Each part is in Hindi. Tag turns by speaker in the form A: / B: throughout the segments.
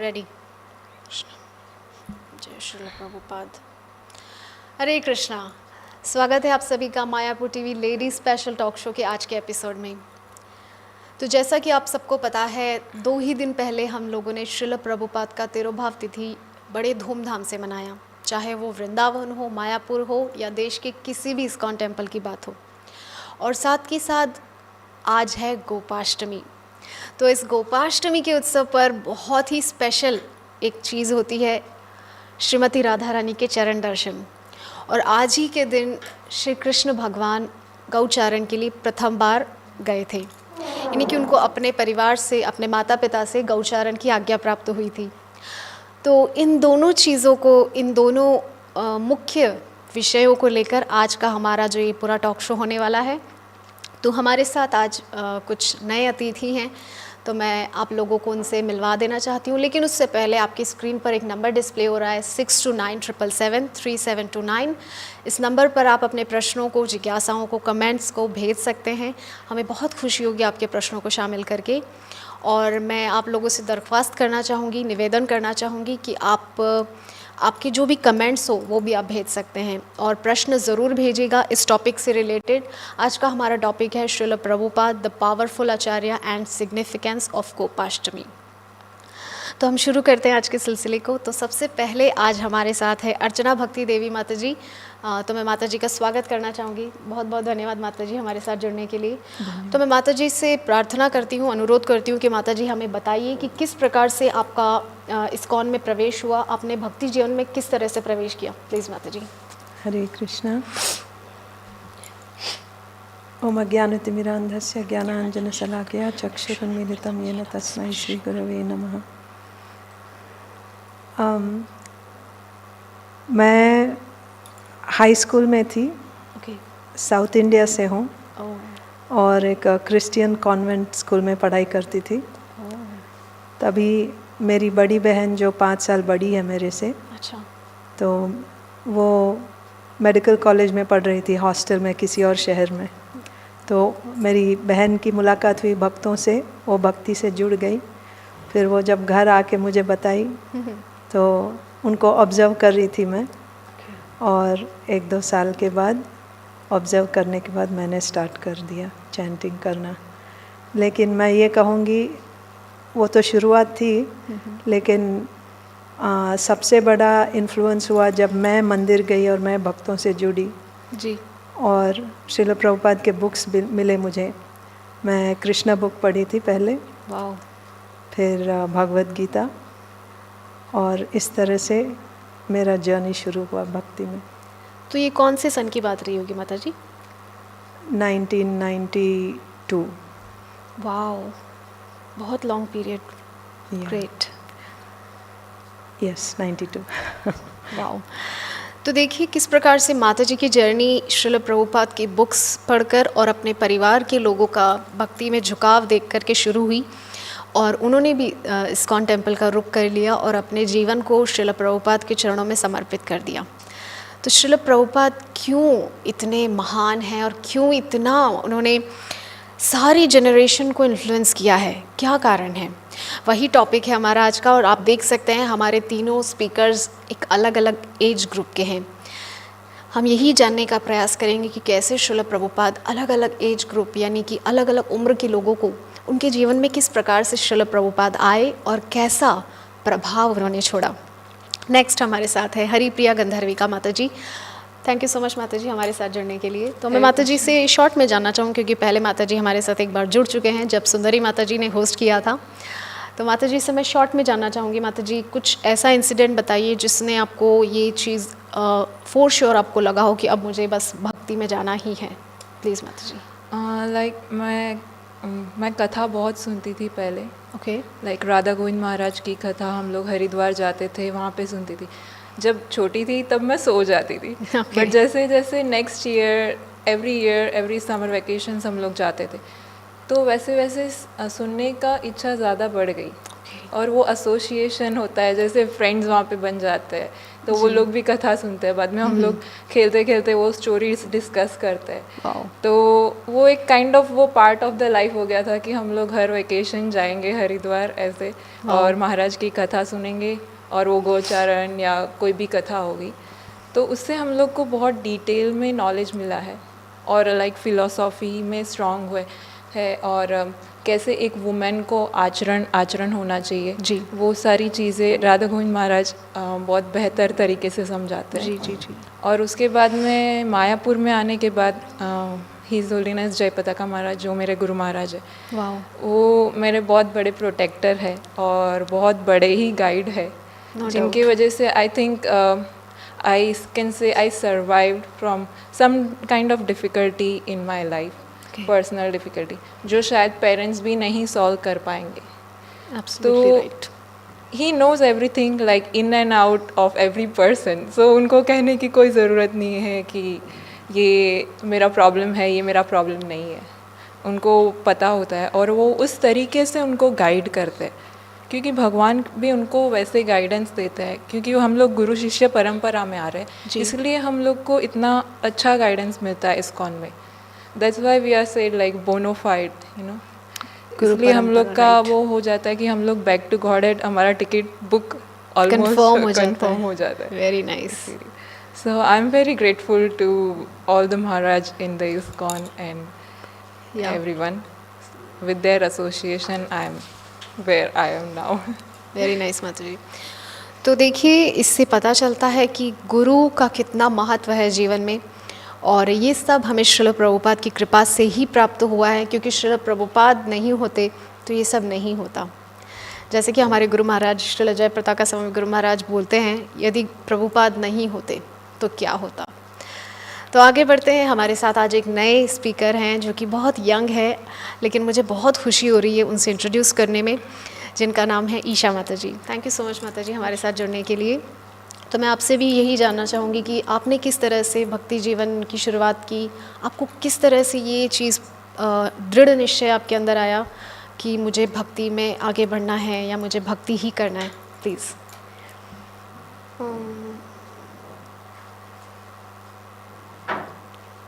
A: रेडी। जय श्री प्रभुपाद। हरे कृष्णा। स्वागत है आप सभी का Mayapur TV lady special talk show के आज के एपिसोड में। तो जैसा कि आप सबको पता है, 2 ही दिन पहले हम लोगों ने श्रील प्रभुपाद का तिरुभाव तिथि बड़े धूमधाम से मनाया। चाहे वो वृंदावन हो, मायापुर हो या देश के किसी भी इस्कॉन टेम्पल की बात हो। और साथ ही साथ आज है गोपाष्टमी। तो इस गोपाष्टमी के उत्सव पर बहुत ही स्पेशल एक चीज़ होती है, श्रीमती राधा रानी के चरण दर्शन। और आज ही के दिन श्री कृष्ण भगवान गौचारण के लिए प्रथम बार गए थे, यानी कि उनको अपने परिवार से, अपने माता पिता से गौचारण की आज्ञा प्राप्त हुई थी। तो इन दोनों चीज़ों को, इन दोनों मुख्य विषयों को लेकर आज का हमारा जो ये पूरा टॉक शो होने वाला है। तो हमारे साथ आज कुछ नए अतिथि हैं, तो मैं आप लोगों को उनसे मिलवा देना चाहती हूँ। लेकिन उससे पहले आपकी स्क्रीन पर एक नंबर डिस्प्ले हो रहा है 6297773729। इस नंबर पर आप अपने प्रश्नों को, जिज्ञासाओं को, कमेंट्स को भेज सकते हैं। हमें बहुत खुशी होगी आपके प्रश्नों को शामिल करके। और मैं आप लोगों से दरख्वास्त करना चाहूँगी, निवेदन करना चाहूँगी कि आपके जो भी कमेंट्स हो वो भी आप भेज सकते हैं और प्रश्न ज़रूर भेजिएगा इस टॉपिक से रिलेटेड। आज का हमारा टॉपिक है Srila Prabhupada, the powerful Acharya and significance of Gopashtami. तो हम शुरू करते हैं आज के सिलसिले को। तो सबसे पहले आज हमारे साथ है अर्चना भक्ति देवी माता जी। तो मैं माता जी का स्वागत करना चाहूँगी। बहुत बहुत धन्यवाद माता जी हमारे साथ जुड़ने के लिए। तो मैं माता जी से प्रार्थना करती हूँ, अनुरोध करती हूँ कि माता जी हमें बताइए कि किस प्रकार से आपका इस्कॉन में प्रवेश हुआ, आपने भक्ति जीवन में किस तरह से प्रवेश किया। प्लीज़ माता जी।
B: हरे कृष्णा। ओम अज्ञानतिमिरान्धस्य ज्ञानाञ्जनशलाकया चक्षुरुन्मीलितं येन तस्मै श्रीगुरवे नमः। मैं हाई स्कूल में थी।
A: ओके।
B: साउथ इंडिया से हूँ और एक क्रिश्चियन कॉन्वेंट स्कूल में पढ़ाई करती थी। तभी मेरी बड़ी बहन जो 5 साल बड़ी है मेरे से,
A: अच्छा,
B: तो वो मेडिकल कॉलेज में पढ़ रही थी, हॉस्टल में किसी और शहर में। तो मेरी बहन की मुलाकात हुई भक्तों से, वो भक्ति से जुड़ गई। फिर वो जब घर आके मुझे बताई तो उनको ऑब्ज़र्व कर रही थी मैं। और 1-2 साल के बाद ऑब्ज़र्व करने के बाद मैंने स्टार्ट कर दिया चैंटिंग करना। लेकिन मैं ये कहूँगी वो तो शुरुआत थी, लेकिन सबसे बड़ा इन्फ्लुएंस हुआ जब मैं मंदिर गई और मैं भक्तों से जुड़ी
A: जी।
B: और श्रील प्रभुपाद के बुक्स मिले मुझे। मैं कृष्णा बुक पढ़ी थी पहले,
A: वाह।
B: फिर भगवद गीता, और इस तरह से मेरा जर्नी शुरू हुआ भक्ति में।
A: तो ये कौन से सन की बात रही होगी माता जी?
B: 1992।
A: वाह, बहुत लॉन्ग पीरियड। ग्रेट।
B: यस, 92।
A: वाह। तो देखिए किस प्रकार से माता जी की जर्नी श्रील प्रभुपाद की बुक्स पढ़कर और अपने परिवार के लोगों का भक्ति में झुकाव देख कर के शुरू हुई। और उन्होंने भी इस्कॉन टेम्पल का रुख कर लिया और अपने जीवन को श्रील प्रभुपाद के चरणों में समर्पित कर दिया। तो श्रील प्रभुपाद क्यों इतने महान हैं और क्यों इतना उन्होंने सारी जनरेशन को इन्फ्लुएंस किया है, क्या कारण है? वही टॉपिक है हमारा आज का। और आप देख सकते हैं हमारे तीनों स्पीकर्स एक अलग अलग एज ग्रुप के हैं। हम यही जानने का प्रयास करेंगे कि कैसे श्रील प्रभुपाद अलग अलग एज ग्रुप, यानी कि अलग अलग उम्र के लोगों को उनके जीवन में किस प्रकार से श्रील प्रभुपाद आए और कैसा प्रभाव उन्होंने छोड़ा। नेक्स्ट हमारे साथ है हरिप्रिया गंधर्विका माता जी। थैंक यू सो मच माता जी हमारे साथ जुड़ने के लिए। तो मैं माता जी से शॉर्ट में जानना चाहूँ, क्योंकि पहले माता जी हमारे साथ एक बार जुड़ चुके हैं जब सुंदरी माता जी ने होस्ट किया था। तो माता जी से मैं शॉर्ट में जानना चाहूँगी, माता जी कुछ ऐसा इंसिडेंट बताइए जिसने आपको ये चीज़ फॉर श्योर आपको लगा हो कि अब मुझे बस भक्ति में जाना ही है। प्लीज़ माता जी।
C: मैं कथा बहुत सुनती थी पहले।
A: ओके।
C: लाइक राधा गोविंद महाराज की कथा हम लोग हरिद्वार जाते थे, वहाँ पे सुनती थी। जब छोटी थी तब मैं सो जाती थी। बट जैसे जैसे next year every summer vacations हम लोग जाते थे, तो वैसे वैसे सुनने का इच्छा ज़्यादा बढ़ गई। और वो एसोसिएशन होता है, जैसे फ्रेंड्स वहाँ पे बन जाते हैं, तो वो लोग भी कथा सुनते हैं, बाद में हम लोग खेलते खेलते वो स्टोरीज डिस्कस करते हैं।
A: वाओ।
C: तो वो एक काइंड ऑफ वो पार्ट ऑफ द लाइफ हो गया था कि हम लोग हर वेकेशन जाएंगे हरिद्वार ऐसे, और महाराज की कथा सुनेंगे, और वो गोचारण या कोई भी कथा होगी, तो उससे हम लोग को बहुत डिटेल में नॉलेज मिला है, और लाइक फिलॉसफी में स्ट्रांग हुए है, और कैसे एक वुमेन को आचरण होना चाहिए
A: जी।
C: वो सारी चीज़ें राधा गोविंद महाराज बहुत बेहतर तरीके से समझाते हैं।
A: जी जी जी।
C: और उसके बाद में मायापुर में आने के बाद हिज होलीनेस जयपताका महाराज जो मेरे गुरु महाराज है,
A: वाओ।
C: वो मेरे बहुत बड़े प्रोटेक्टर है और बहुत बड़े ही गाइड है,
A: No
C: जिनकी वजह से I think I can say I survived from some kind of difficulty in my life, personal difficulty, जो शायद पेरेंट्स भी नहीं सॉल्व कर पाएंगे।
A: Absolutely right.
C: He knows everything like in and out of every person, so उनको कहने की कोई ज़रूरत नहीं है कि ये मेरा प्रॉब्लम है, ये मेरा प्रॉब्लम नहीं है। उनको पता होता है और वो उस तरीके से उनको गाइड करते हैं, क्योंकि भगवान भी उनको वैसे गाइडेंस देता है, क्योंकि हम लोग गुरु शिष्य परंपरा में आ रहे हैं, इसलिए हम लोग को इतना अच्छा गाइडेंस मिलता है इस्कॉन में। That's why we are said like bonafide, you know. इसलिए हम लोग का वो हो जाता है कि हम लोग बैक टू गॉडेड, हमारा टिकट बुक
A: कंफर्म
C: कंफर्म हो जाता है।
A: Very nice.
C: So I'm very grateful to all the Maharaj in the ISKCON and everyone. With their association, I am where I am now.
A: Very nice माता जी। तो देखिए, इससे पता चलता है कि गुरु का कितना महत्व है जीवन में, और ये सब हमें श्रील प्रभुपाद की कृपा से ही प्राप्त हुआ है, क्योंकि श्रील प्रभुपाद नहीं होते तो ये सब नहीं होता। जैसे कि हमारे गुरु महाराज श्रील जयपताका स्वामी गुरु महाराज बोलते हैं, यदि प्रभुपाद नहीं होते तो क्या होता। तो आगे बढ़ते हैं। हमारे साथ आज एक नए स्पीकर हैं जो कि बहुत यंग है, लेकिन मुझे बहुत खुशी हो रही है उनसे इंट्रोड्यूस करने में, जिनका नाम है ईशा माता जी। थैंक यू सो मच माता जी हमारे साथ जुड़ने के लिए। तो मैं आपसे भी यही जानना चाहूँगी कि आपने किस तरह से भक्ति जीवन की शुरुआत की, आपको किस तरह से ये चीज़ दृढ़ निश्चय आपके अंदर आया कि मुझे भक्ति में आगे बढ़ना है या मुझे भक्ति ही करना है। प्लीज़।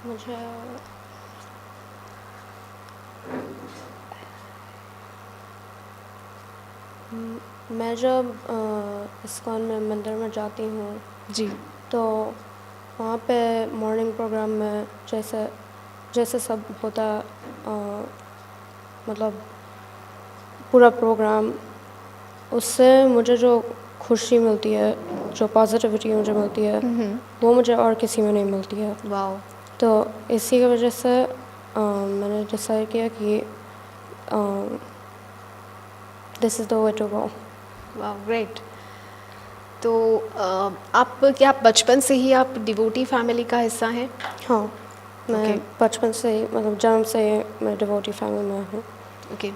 D: मुझे मैं जब इस्कॉन में मंदिर में जाती हूँ
A: जी।
D: तो वहाँ पे मॉर्निंग प्रोग्राम में जैसे जैसे सब होता मतलब पूरा प्रोग्राम, उससे मुझे जो खुशी मिलती है, जो पॉजिटिविटी मुझे मिलती है, वो मुझे और किसी में नहीं मिलती है।
A: वाओ।
D: तो इसी की वजह से मैंने डिसाइड किया कि this is the way to go.
A: वाह, ग्रेट। तो आप क्या बचपन से ही आप डिवोटी फैमिली का हिस्सा हैं?
D: हाँ, मैं
A: Okay.
D: बचपन से ही मतलब जन्म से ही मैं डिवोटी फैमिली में हूँ।
A: ओके।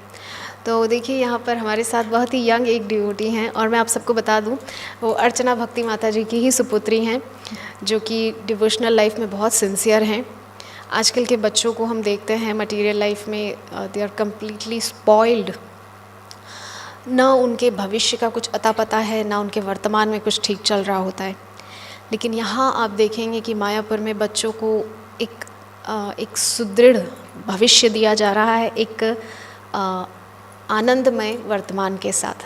A: तो देखिए, यहाँ पर हमारे साथ बहुत ही यंग एक डिवोटी हैं, और मैं आप सबको बता दूँ, वो अर्चना भक्ति माता जी की ही सुपुत्री हैं, जो कि डिवोशनल लाइफ में बहुत सिंसियर हैं। आजकल के बच्चों को हम देखते हैं मटेरियल लाइफ में दे आर कम्प्लीटली स्पॉइल्ड, ना उनके भविष्य का कुछ अता पता है, ना उनके वर्तमान में कुछ ठीक चल रहा होता है। लेकिन यहाँ आप देखेंगे कि मायापुर में बच्चों को एक सुदृढ़ भविष्य दिया जा रहा है, एक आनंदमय वर्तमान के साथ।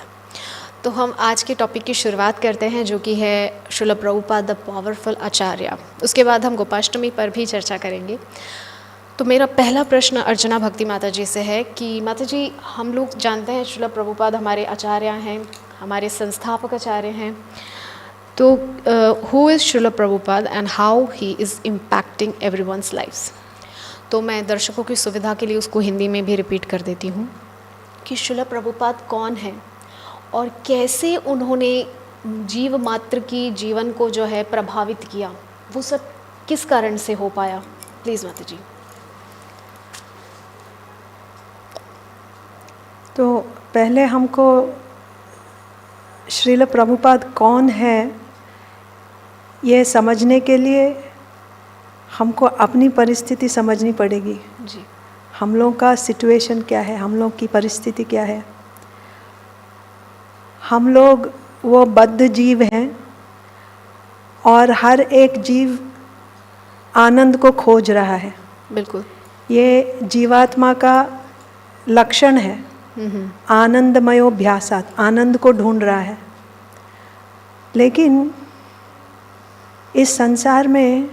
A: तो हम आज के टॉपिक की शुरुआत करते हैं, जो कि है श्रील प्रभुपाद द पावरफुल आचार्य। उसके बाद हम गोपाष्टमी पर भी चर्चा करेंगे। तो मेरा पहला प्रश्न अर्चना भक्ति माता जी से है कि माता जी, हम लोग जानते हैं श्रील प्रभुपाद हमारे आचार्य हैं, हमारे संस्थापक आचार्य हैं। तो who is Srila Prabhupada and how he is impacting everyone's lifes. तो मैं दर्शकों की सुविधा के लिए उसको हिंदी में भी रिपीट कर देती हूँ कि श्रील प्रभुपाद कौन है और कैसे उन्होंने जीव मात्र की जीवन को जो है प्रभावित किया, वो सब किस कारण से हो पाया। प्लीज़ माता जी।
B: तो पहले हमको श्रील प्रभुपाद कौन है ये समझने के लिए हमको अपनी परिस्थिति समझनी पड़ेगी।
A: जी।
B: हम लोग का सिचुएशन क्या है, हम लोग की परिस्थिति क्या है। हम लोग वो बद्ध जीव हैं और हर एक जीव आनंद को खोज रहा है।
A: बिल्कुल।
B: ये जीवात्मा का लक्षण है। आनंदमयोभ्यासात, आनंद को ढूंढ रहा है। लेकिन इस संसार में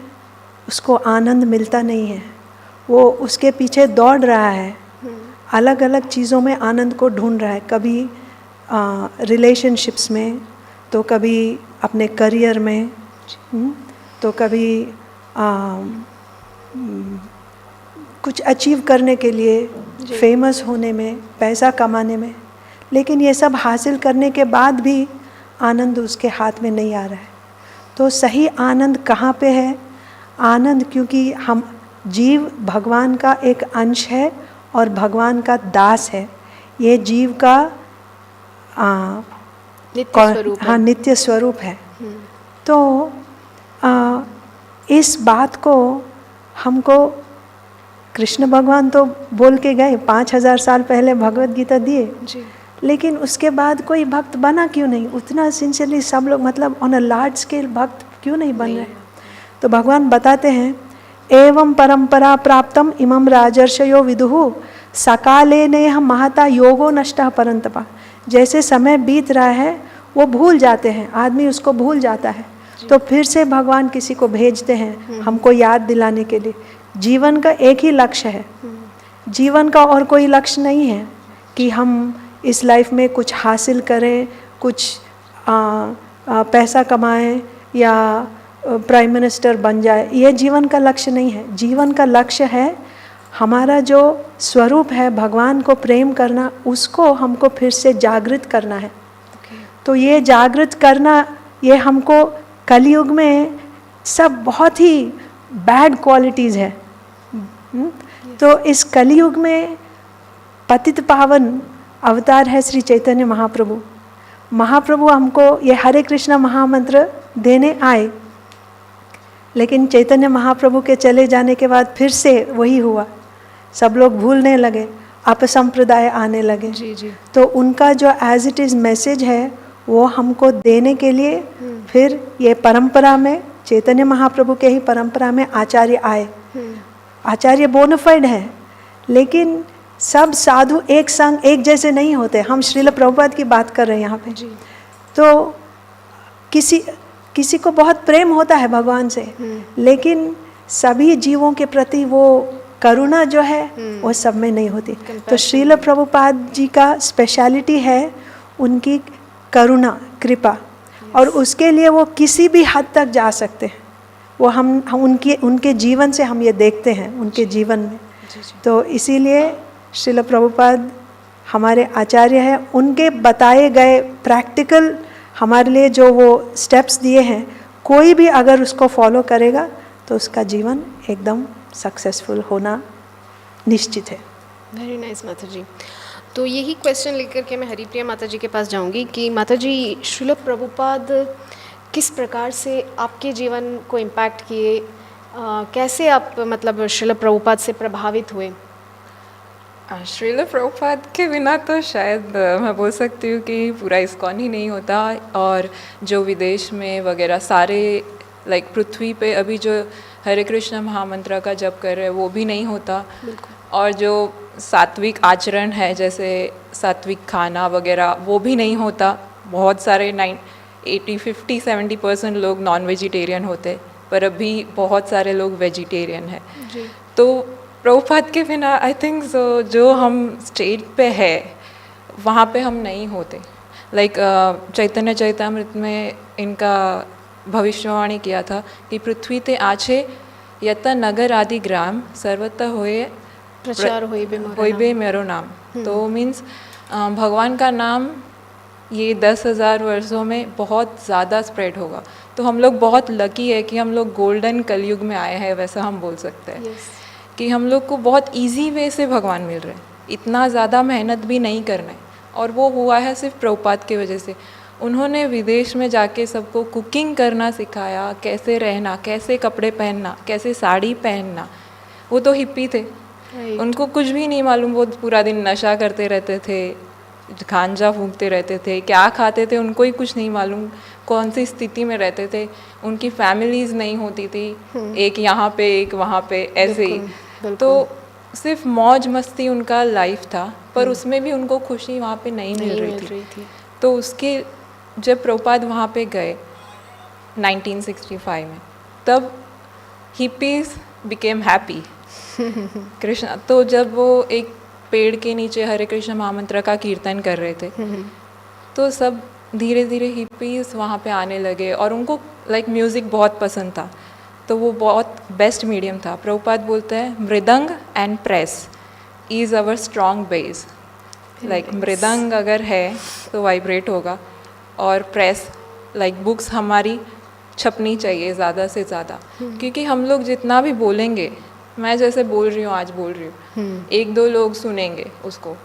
B: उसको आनंद मिलता नहीं है। वो उसके पीछे दौड़ रहा है, अलग अलग चीज़ों में आनंद को ढूंढ रहा है। कभी रिलेशनशिप्स में, तो कभी अपने करियर में, तो कभी कुछ अचीव करने के लिए, फेमस होने में, पैसा कमाने में। लेकिन ये सब हासिल करने के बाद भी आनंद उसके हाथ में नहीं आ रहा है। तो सही आनंद कहाँ पे है? आनंद, क्योंकि हम जीव भगवान का एक अंश है और भगवान का दास है। ये जीव का
A: नित्य स्वरूप है।
B: हाँ, नित्य स्वरूप है। तो इस बात को हमको कृष्ण भगवान तो बोल के गए, 5000 साल पहले भगवत गीता दिए
A: जी।
B: लेकिन उसके बाद कोई भक्त बना क्यों नहीं? उतना सिंसियरली सब लोग, मतलब ऑन अ लार्ज स्केल भक्त क्यों नहीं बन रहे? तो भगवान बताते हैं, एवं परंपरा प्राप्तम इमं राजर्षयो विदुहु सकाले नेह महता योगो नष्टः परंतपा। जैसे समय बीत रहा है वो भूल जाते हैं, आदमी उसको भूल जाता है, तो फिर से भगवान किसी को भेजते हैं हमको याद दिलाने के लिए। जीवन का एक ही लक्ष्य है, जीवन का और कोई लक्ष्य नहीं है कि हम इस लाइफ में कुछ हासिल करें, कुछ पैसा कमाएं या प्राइम मिनिस्टर बन जाए। ये जीवन का लक्ष्य नहीं है। जीवन का लक्ष्य है हमारा जो स्वरूप है भगवान को प्रेम करना, उसको हमको फिर से जागृत करना है। तो ये जागृत करना, ये हमको कलयुग में सब बहुत ही बैड क्वालिटीज़ है। तो इस कलयुग में पतित पावन अवतार है श्री चैतन्य महाप्रभु। महाप्रभु हमको ये हरे कृष्णा महामंत्र देने आए, लेकिन चैतन्य महाप्रभु के चले जाने के बाद फिर से वही हुआ, सब लोग भूलने लगे, अपसंप्रदाय आने लगे।
A: जी जी।
B: तो उनका जो एज इट इज़ मैसेज है वो हमको देने के लिए फिर ये परंपरा में, चैतन्य महाप्रभु के ही परंपरा में आचार्य आए। आचार्य बोनाफाइड है, लेकिन सब साधु एक संग एक जैसे नहीं होते। हम श्रील प्रभुपाद की बात कर रहे हैं यहाँ पे। तो किसी को बहुत प्रेम होता है भगवान से, लेकिन सभी जीवों के प्रति वो करुणा जो है वो सब में नहीं होती। तो श्रील प्रभुपाद जी का स्पेशलिटी है उनकी करुणा, कृपा, और उसके लिए वो किसी भी हद तक जा सकते हैं। वो हम उनके जीवन से हम ये देखते हैं, उनके जीवन में। तो इसीलिए श्रील प्रभुपाद हमारे आचार्य हैं। उनके बताए गए प्रैक्टिकल हमारे लिए जो वो स्टेप्स दिए हैं, कोई भी अगर उसको फॉलो करेगा तो उसका जीवन एकदम सक्सेसफुल होना निश्चित है।
A: वेरी नाइस माता जी। तो यही क्वेश्चन लेकर के मैं हरिप्रिया माता जी के पास जाऊंगी कि माता जी, श्रील प्रभुपाद किस प्रकार से आपके जीवन को इम्पैक्ट किए, कैसे आप मतलब श्रील प्रभुपाद से प्रभावित हुए?
C: श्रील प्रभुपाद के बिना तो शायद मैं बोल सकती हूँ कि पूरा इस्कॉन ही नहीं होता, और जो विदेश में वगैरह सारे लाइक पृथ्वी पे अभी जो हरे कृष्ण महामंत्र का जप कर रहे हैं वो भी नहीं होता। और जो सात्विक आचरण है, जैसे सात्विक खाना वगैरह, वो भी नहीं होता। बहुत सारे 80-50-70% लोग नॉन वेजिटेरियन होते, पर अभी बहुत सारे लोग वेजिटेरियन हैं। तो प्रभुपाद के बिना आई थिंक जो हम स्टेट पे है वहाँ पे हम नहीं होते। लाइक चैतन्य चैतामृत में इनका भविष्यवाणी किया था कि पृथ्वी ते आछे यत नगर आदि ग्राम सर्वतः होए
A: प्रचार होई
C: बे मेरो नाम। तो मीन्स भगवान का नाम ये 10,000 वर्षों में बहुत ज़्यादा स्प्रेड होगा। तो हम लोग बहुत लकी है कि हम लोग गोल्डन कलयुग में आए हैं, वैसा हम बोल सकते हैं। कि हम लोग को बहुत इजी वे से भगवान मिल रहे हैं, इतना ज़्यादा मेहनत भी नहीं करना है, और वो हुआ है सिर्फ प्रभुपाद की वजह से। उन्होंने विदेश में जाके सबको कुकिंग करना सिखाया, कैसे रहना, कैसे कपड़े पहनना, कैसे साड़ी पहनना। वो तो हिप्पी थे, उनको कुछ भी नहीं मालूम, वो पूरा दिन नशा करते रहते थे, गांजा फूंकते रहते थे, क्या खाते थे उनको ही कुछ नहीं मालूम, कौन सी स्थिति में रहते थे, उनकी फैमिलीज़ नहीं होती थी, एक यहाँ पे एक वहाँ पे, ऐसे ही।
A: बिल्कुल।
C: तो सिर्फ मौज मस्ती उनका लाइफ था, पर उसमें भी उनको खुशी वहाँ पे नहीं मिल रही थी। तो उसके जब प्रभुपाद वहाँ पे गए 1965 में, तब हिप्पीज बिकेम हैप्पी। कृष्णा तो जब वो एक पेड़ के नीचे हरे कृष्ण महामंत्र का कीर्तन कर रहे थे, तो सब धीरे धीरे हिप्पीज वहाँ पे आने लगे और उनको लाइक म्यूज़िक बहुत पसंद था, तो वो बहुत बेस्ट मीडियम था। प्रभुपाद बोलते हैं मृदंग and press is our strong base. Like मृदंग अगर है तो वाइब्रेट होगा, और प्रेस लाइक बुक्स हमारी छपनी चाहिए ज़्यादा से ज़्यादा, क्योंकि हम लोग जितना भी बोलेंगे, मैं जैसे बोल रही हूँ आज बोल रही हूँ, एक दो लोग सुनेंगे उसको,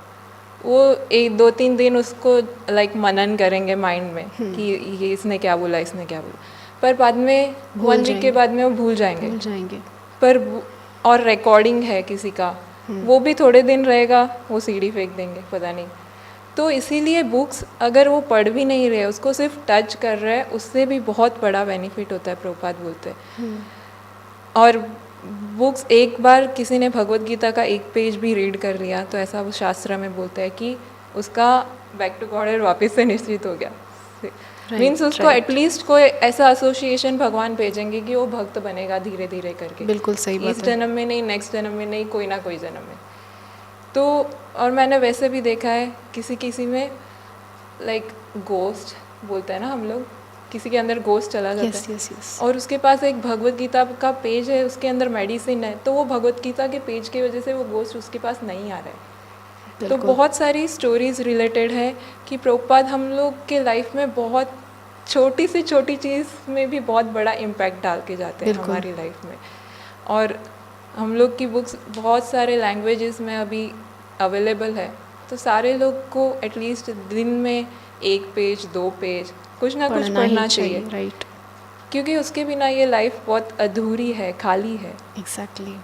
C: वो एक दो तीन दिन उसको लाइक मनन करेंगे माइंड में कि ये इसने क्या बोला, इसने क्या बोला, पर बाद में 1 वीक के बाद में वो भूल जाएंगे। पर और रिकॉर्डिंग है किसी का, वो भी थोड़े दिन रहेगा, वो सीडी फेंक देंगे, पता नहीं। तो इसीलिए बुक्स अगर वो पढ़ भी नहीं रहे, उसको सिर्फ टच कर रहे हैं, उससे भी बहुत बड़ा बेनिफिट होता है, प्रभुपाद बोलते हैं। और बुक्स एक बार किसी ने भगवत गीता का एक पेज भी रीड कर लिया, तो ऐसा वो शास्त्र में बोलता है कि उसका बैक टू गॉड वापस से निश्चित हो गया। मीन्स उसको एटलीस्ट कोई ऐसा एसोसिएशन भगवान भेजेंगे कि वो भक्त बनेगा धीरे धीरे करके।
A: बिल्कुल सही बात है।
C: इस जन्म में नहीं, नेक्स्ट जन्म में नहीं, कोई ना कोई जन्म में। तो और मैंने वैसे भी देखा है किसी किसी में लाइक गोस्ट बोलते हैं ना हम लोग, किसी के अंदर गोस्ट चला जाता है,
A: yes.
C: और उसके पास एक भगवत गीता का पेज है, उसके अंदर मेडिसिन है, तो वो भगवत गीता के पेज की वजह से वो गोस्ट उसके पास नहीं आ रहा है। तो बहुत सारी स्टोरीज रिलेटेड है कि प्रभुपाद हम लोग के लाइफ में बहुत छोटी से छोटी चीज़ में भी बहुत बड़ा इम्पैक्ट डाल के जाते हैं हमारी लाइफ में। और हम लोग की बुक्स बहुत सारे लैंग्वेजेस में अभी अवेलेबल है, तो सारे लोग को एटलीस्ट दिन में 1 पेज 2 पेज कुछ ना कुछ पढ़ना चाहिए,
A: राइट,
C: क्योंकि उसके बिना ये लाइफ बहुत अधूरी है, खाली है।
A: एग्जैक्टली।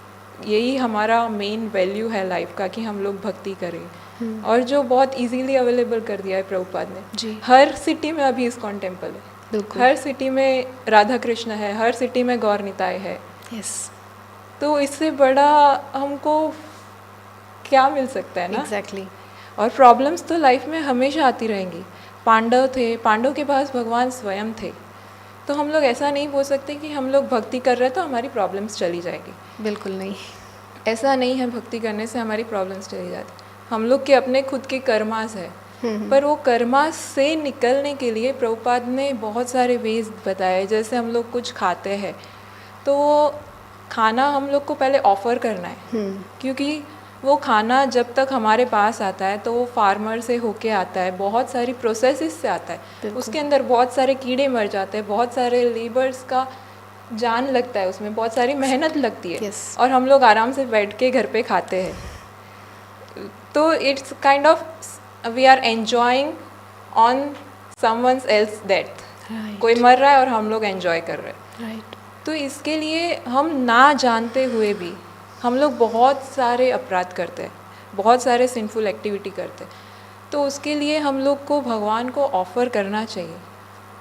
C: यही हमारा मेन वैल्यू है लाइफ का, कि हम लोग भक्ति करें। और जो बहुत इजीली अवेलेबल कर दिया है प्रभुपाद ने
A: जी।
C: हर सिटी में अभी इस्कॉन टेम्पल है, हर सिटी में राधा कृष्ण है, हर सिटी में गौर निताय है।
A: यस।
C: तो इससे बड़ा हमको क्या मिल सकता है ना।
A: एग्जैक्टली।
C: और प्रॉब्लम्स तो लाइफ में हमेशा आती रहेंगी। पांडव थे, पांडव के पास भगवान स्वयं थे, तो हम लोग ऐसा नहीं बोल सकते कि हम लोग भक्ति कर रहे हैं तो हमारी प्रॉब्लम्स चली जाएगी।
A: बिल्कुल नहीं,
C: ऐसा नहीं है, भक्ति करने से हमारी प्रॉब्लम्स चली जाती। हम लोग के अपने खुद के कर्मास है, पर वो कर्मास से निकलने के लिए प्रभुपाद ने बहुत सारे वेज बताए। जैसे हम लोग कुछ खाते हैं तो वो खाना हम लोग को पहले ऑफर करना है, क्योंकि वो खाना जब तक हमारे पास आता है तो वो फार्मर से होके आता है, बहुत सारी प्रोसेसेस से आता है, उसके अंदर बहुत सारे कीड़े मर जाते हैं, बहुत सारे लेबर्स का जान लगता है, उसमें बहुत सारी मेहनत लगती है। और हम लोग आराम से बैठ के घर पे खाते हैं। तो it's kind of we are enjoying on someone's else death. कोई मर रहा है और हम लोग एंजॉय कर रहे हैं।
A: राइट।
C: तो इसके लिए हम ना जानते हुए भी हम लोग बहुत सारे अपराध करते हैं, बहुत सारे सिंफुल एक्टिविटी करते हैं। तो उसके लिए हम लोग को भगवान को ऑफ़र करना चाहिए।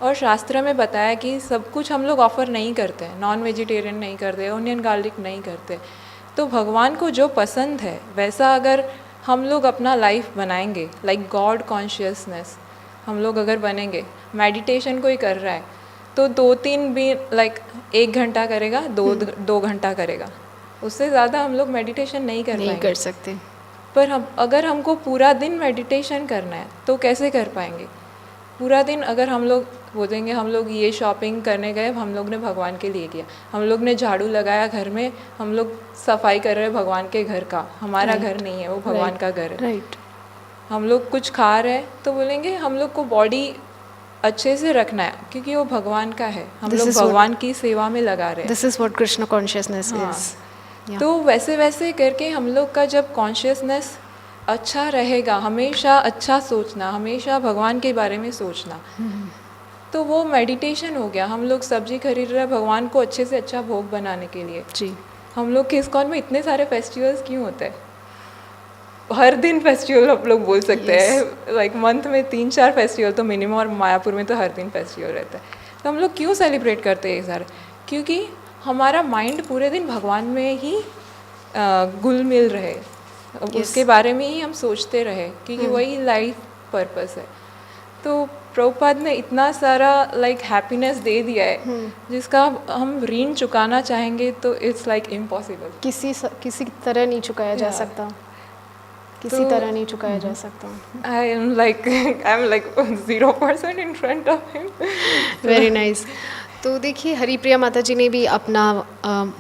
C: और शास्त्र में बताया कि सब कुछ हम लोग ऑफ़र नहीं करते हैं, नॉन वेजिटेरियन नहीं करते, ऑनियन गार्लिक नहीं करते। तो भगवान को जो पसंद है वैसा अगर हम लोग अपना लाइफ बनाएंगे, लाइक गॉड कॉन्शियसनेस हम लोग अगर बनेंगे, मेडिटेशन कोई कर रहा है तो 2-3 भी लाइक 1 घंटा करेगा, 2 घंटा करेगा, उससे ज़्यादा हम लोग मेडिटेशन नहीं कर
A: सकते।
C: पर हम अगर हमको पूरा दिन मेडिटेशन करना है तो कैसे कर पाएंगे? पूरा दिन अगर हम लोग बोलेंगे हम लोग ये शॉपिंग करने गए, हम लोग ने भगवान के लिए किया, हम लोग ने झाड़ू लगाया घर में, हम लोग सफाई कर रहे हैं भगवान के घर का, हमारा घर नहीं है, वो भगवान का घर है।
A: राइट।
C: हम लोग कुछ खा रहे हैं तो बोलेंगे हम लोग को बॉडी अच्छे से रखना है क्योंकि वो भगवान का है, हम लोग भगवान की सेवा में लगा रहे हैं।
A: This is what Krishna consciousness is.
C: तो वैसे वैसे करके हम लोग का जब कॉन्शियसनेस अच्छा रहेगा, हमेशा अच्छा सोचना, हमेशा भगवान के बारे में सोचना, तो वो मेडिटेशन हो गया। हम लोग सब्जी खरीद रहे हैं भगवान को अच्छे से अच्छा भोग बनाने के लिए।
A: जी।
C: हम लोग के इस्कॉन में इतने सारे फेस्टिवल्स क्यों होते हैं? हर दिन फेस्टिवल आप लोग बोल सकते हैं, लाइक मंथ में 3-4 फेस्टिवल तो मिनिमम, और मायापुर में तो हर दिन फेस्टिवल रहता है। तो हम लोग क्यों सेलिब्रेट करते हैं सर? क्योंकि हमारा माइंड पूरे दिन भगवान में ही घुल मिल रहे, उसके बारे में ही हम सोचते रहे, क्योंकि वही लाइफ पर्पस है। तो प्रभुपाद ने इतना सारा लाइक हैप्पीनेस दे दिया है जिसका हम ऋण चुकाना चाहेंगे तो इट्स लाइक इम्पॉसिबल।
A: किसी तरह नहीं चुकाया जा सकता, किसी तरह नहीं चुकाया जा सकता।
C: I am like 0% in front of him.
A: Very nice. तो देखिए, हरिप्रिया माता जी ने भी अपना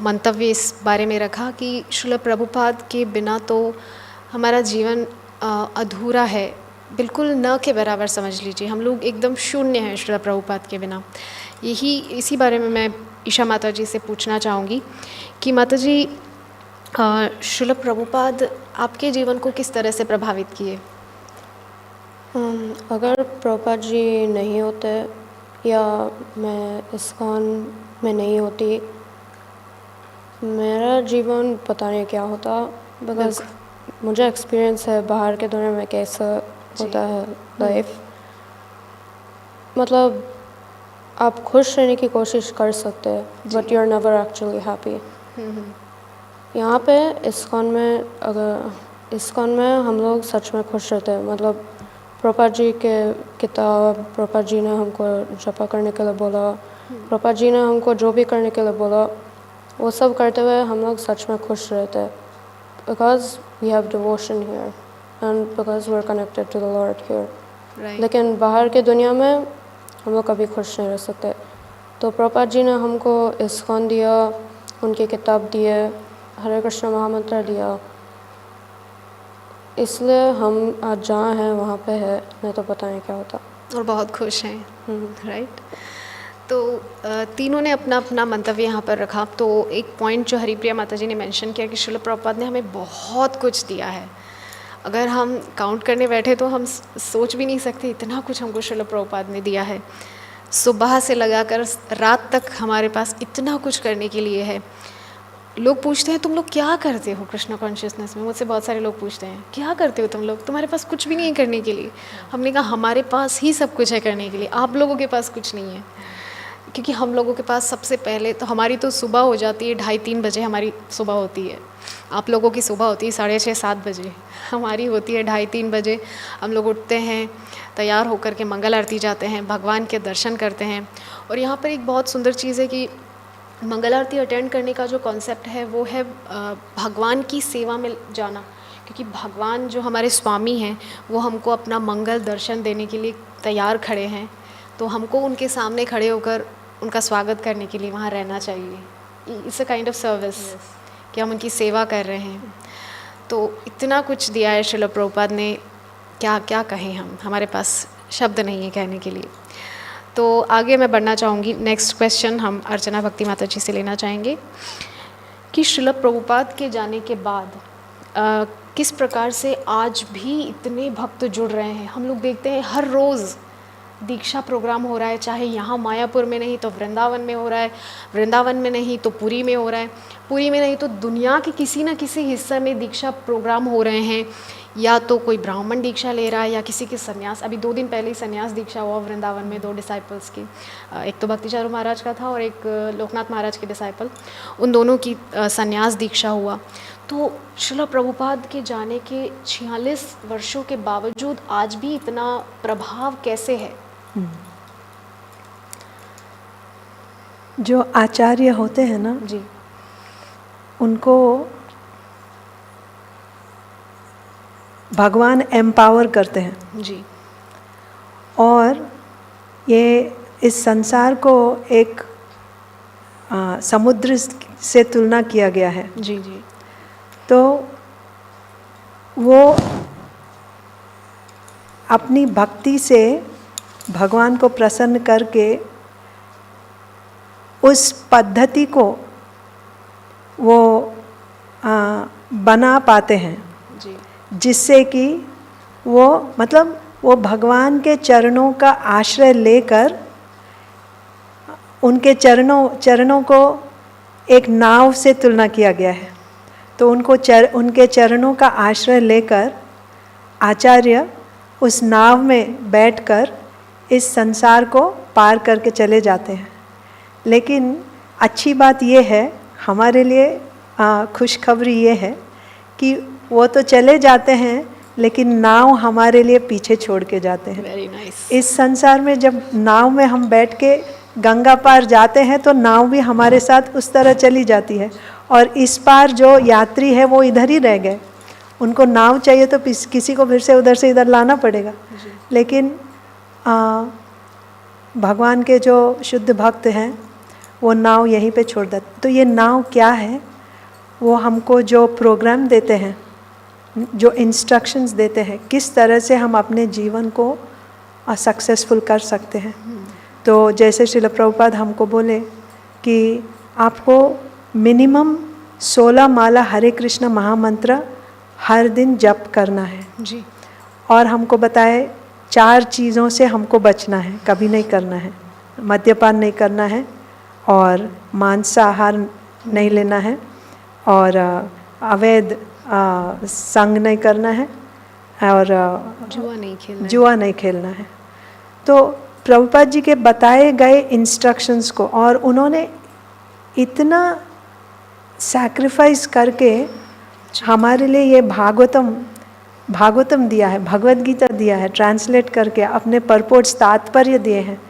A: मंतव्य इस बारे में रखा कि श्रील प्रभुपाद के बिना तो हमारा जीवन अधूरा है, बिल्कुल न के बराबर समझ लीजिए, हम लोग एकदम शून्य हैं श्रील प्रभुपाद के बिना। इसी बारे में मैं ईशा माता जी से पूछना चाहूँगी कि माता जी, श्रील प्रभुपाद आपके जीवन को किस तरह से प्रभावित किए?
D: अगर प्रभुपाद जी नहीं होते या मैं इस्कॉन में नहीं होती, मेरा जीवन पता नहीं क्या होता। बिकॉज मुझे एक्सपीरियंस है बाहर के दुनिया में कैसा होता है लाइफ। मतलब आप खुश रहने की कोशिश कर सकते हैं, but you are never actually happy. यहाँ पे इस्कॉन में हम लोग सच में खुश रहते हैं। मतलब प्रभुपाद जी के किताब, प्रभुपाद जी ने हमको जपा करने के लिए बोला, प्रभुपाद जी ने हमको जो भी करने के लिए बोला, वो सब करते हुए हम लोग सच में खुश रहते हैं। Because we have devotion here and because we are connected to the lord here. लेकिन बाहर के दुनिया में हम लोग कभी खुश नहीं रह सकते। तो प्रभुपाद जी ने हमको इस्कॉन दिया, उनकी किताब दिए, हरे कृष्ण महामंत्र दिया, इसलिए हम आज जहाँ हैं वहाँ पे है, नहीं तो पता नहीं क्या होता।
A: और बहुत खुश हैं, राइट। तो तीनों ने अपना अपना मंतव्य यहाँ पर रखा। तो एक पॉइंट जो हरिप्रिया माता जी ने मेंशन किया कि श्रील प्रभुपाद ने हमें बहुत कुछ दिया है। अगर हम काउंट करने बैठे तो हम सोच भी नहीं सकते इतना कुछ हमको श्रील प्रभुपाद ने दिया है। सुबह से लगाकर रात तक हमारे पास इतना कुछ करने के लिए है। लोग पूछते हैं तुम लोग क्या करते हो कृष्ण कॉन्शियसनेस में? मुझसे बहुत सारे लोग पूछते हैं क्या करते हो तुम लोग, तुम्हारे पास कुछ भी नहीं है करने के लिए। हमने कहा हमारे पास ही सब कुछ है करने के लिए, आप लोगों के पास कुछ नहीं है। क्योंकि हम लोगों के पास सबसे पहले तो हमारी तो सुबह हो जाती है 2:30-3 बजे हमारी सुबह होती है। आप लोगों की सुबह होती है 6:30-7 बजे, हमारी होती है 2:30-3 बजे। हम लोग उठते हैं, तैयार होकर के मंगल आरती जाते हैं, भगवान के दर्शन करते हैं। और यहाँ पर एक बहुत सुंदर चीज़ है कि मंगल आरती अटेंड करने का जो कॉन्सेप्ट है वो है भगवान की सेवा में जाना। क्योंकि भगवान जो हमारे स्वामी हैं वो हमको अपना मंगल दर्शन देने के लिए तैयार खड़े हैं, तो हमको उनके सामने खड़े होकर उनका स्वागत करने के लिए वहाँ रहना चाहिए। It's a kind of service कि हम उनकी सेवा कर रहे हैं। तो इतना कुछ दिया है श्रील प्रभुपाद ने, क्या क्या कहें हम, हमारे पास शब्द नहीं है कहने के लिए। तो आगे मैं बढ़ना चाहूँगी। नेक्स्ट क्वेश्चन हम अर्चना भक्ति माता जी से लेना चाहेंगे कि श्रील प्रभुपाद के जाने के बाद किस प्रकार से आज भी इतने भक्त जुड़ रहे हैं। हम लोग देखते हैं हर रोज़ दीक्षा प्रोग्राम हो रहा है, चाहे यहाँ मायापुर में नहीं तो वृंदावन में हो रहा है, वृंदावन में नहीं तो पुरी में हो रहा है, पुरी में नहीं तो दुनिया के किसी न किसी हिस्से में दीक्षा प्रोग्राम हो रहे हैं। या तो कोई ब्राह्मण दीक्षा ले रहा है या किसी के सन्यास। अभी 2 दिन पहले ही सन्यास दीक्षा हुआ वृंदावन में 2 डिसाइपल्स की, एक तो भक्तिचारू महाराज का था और एक लोकनाथ महाराज के डिसाइपल, उन दोनों की सन्यास दीक्षा हुआ। तो श्रील प्रभुपाद के जाने के 46 वर्षों के बावजूद आज भी इतना प्रभाव कैसे है?
B: जो आचार्य होते हैं ना
A: जी,
B: उनको भगवान एम्पावर करते हैं
A: जी,
B: और ये इस संसार को एक समुद्र से तुलना किया गया है।
A: जी, जी,
B: तो वो अपनी भक्ति से भगवान को प्रसन्न करके उस पद्धति को वो बना पाते हैं,
A: जी,
B: जिससे कि वो मतलब वो भगवान के चरणों का आश्रय लेकर उनके चरणों को एक नाव से तुलना किया गया है। तो उनके चरणों का आश्रय लेकर आचार्य उस नाव में बैठकर इस संसार को पार करके चले जाते हैं। लेकिन अच्छी बात ये है हमारे लिए, खुशखबरी ये है कि वो तो चले जाते हैं लेकिन नाव हमारे लिए पीछे छोड़ के जाते हैं।
A: Very nice.
B: इस संसार में जब नाव में हम बैठ के गंगा पार जाते हैं तो नाव भी हमारे साथ उस तरह चली जाती है, और इस पार जो यात्री है वो इधर ही रह गए। उनको नाव चाहिए तो किसी को फिर से उधर से इधर लाना पड़ेगा। लेकिन भगवान के जो शुद्ध भक्त हैं वो नाव यहीं पे छोड़ देते। तो ये नाव क्या है? वो हमको जो प्रोग्राम देते हैं, जो इंस्ट्रक्शंस देते हैं, किस तरह से हम अपने जीवन को सक्सेसफुल कर सकते हैं। तो जैसे श्रील प्रभुपाद हमको बोले कि आपको मिनिमम 16 माला हरे कृष्ण महामंत्र हर दिन जप करना है
A: जी।
B: और हमको बताए 4 चीज़ों से हमको बचना है, कभी नहीं करना है। मद्यपान नहीं करना है, और मांसाहार नहीं लेना है, और अवैध संग नहीं करना है, और जुआ नहीं खेलना है। तो प्रभुपाद जी के बताए गए इंस्ट्रक्शंस को, और उन्होंने इतना सैक्रिफाइस करके हमारे लिए ये भागवतम दिया है, भगवद गीता दिया है, ट्रांसलेट करके अपने परपोर्ट्स तात्पर्य दिए हैं।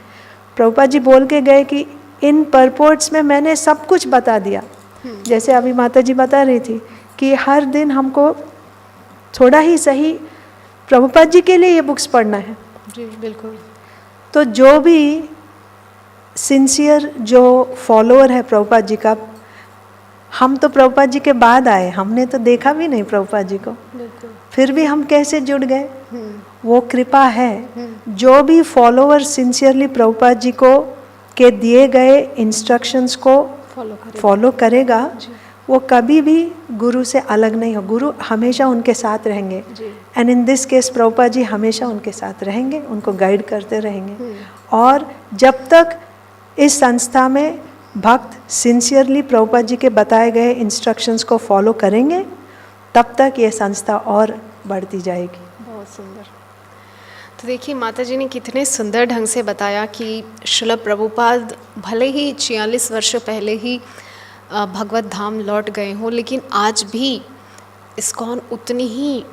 B: प्रभुपाद जी बोल के गए कि इन परपोर्ट्स में मैंने सब कुछ बता दिया। जैसे अभी माता जी बता रही थी कि हर दिन हमको थोड़ा ही सही प्रभुपाद जी के लिए ये बुक्स पढ़ना है।
A: जी बिल्कुल।
B: तो जो भी सिंसियर जो फॉलोअर है प्रभुपाद जी का, हम तो प्रभुपाद जी के बाद आए, हमने तो देखा भी नहीं प्रभुपाद जी को, फिर भी हम कैसे जुड़ गए? वो कृपा है। जो भी फॉलोअर सिंसियरली प्रभुपाद जी को के दिए गए इंस्ट्रक्शंस को फॉलो करेगा, वो कभी भी गुरु से अलग नहीं हो। गुरु हमेशा उनके साथ रहेंगे, and in this case Prabhupada ji हमेशा उनके साथ रहेंगे, उनको गाइड करते रहेंगे। और जब तक इस संस्था में भक्त सिंसियरली प्रभुपाद जी के बताए गए इंस्ट्रक्शंस को फॉलो करेंगे, तब तक ये संस्था और बढ़ती जाएगी।
A: बहुत सुंदर। तो देखिए माता जी ने कितने सुंदर ढंग से बताया कि श्रील प्रभुपाद भले ही 46 वर्ष पहले ही भगवत धाम लौट गए हों, लेकिन आज भी इस्कॉन उतनी ही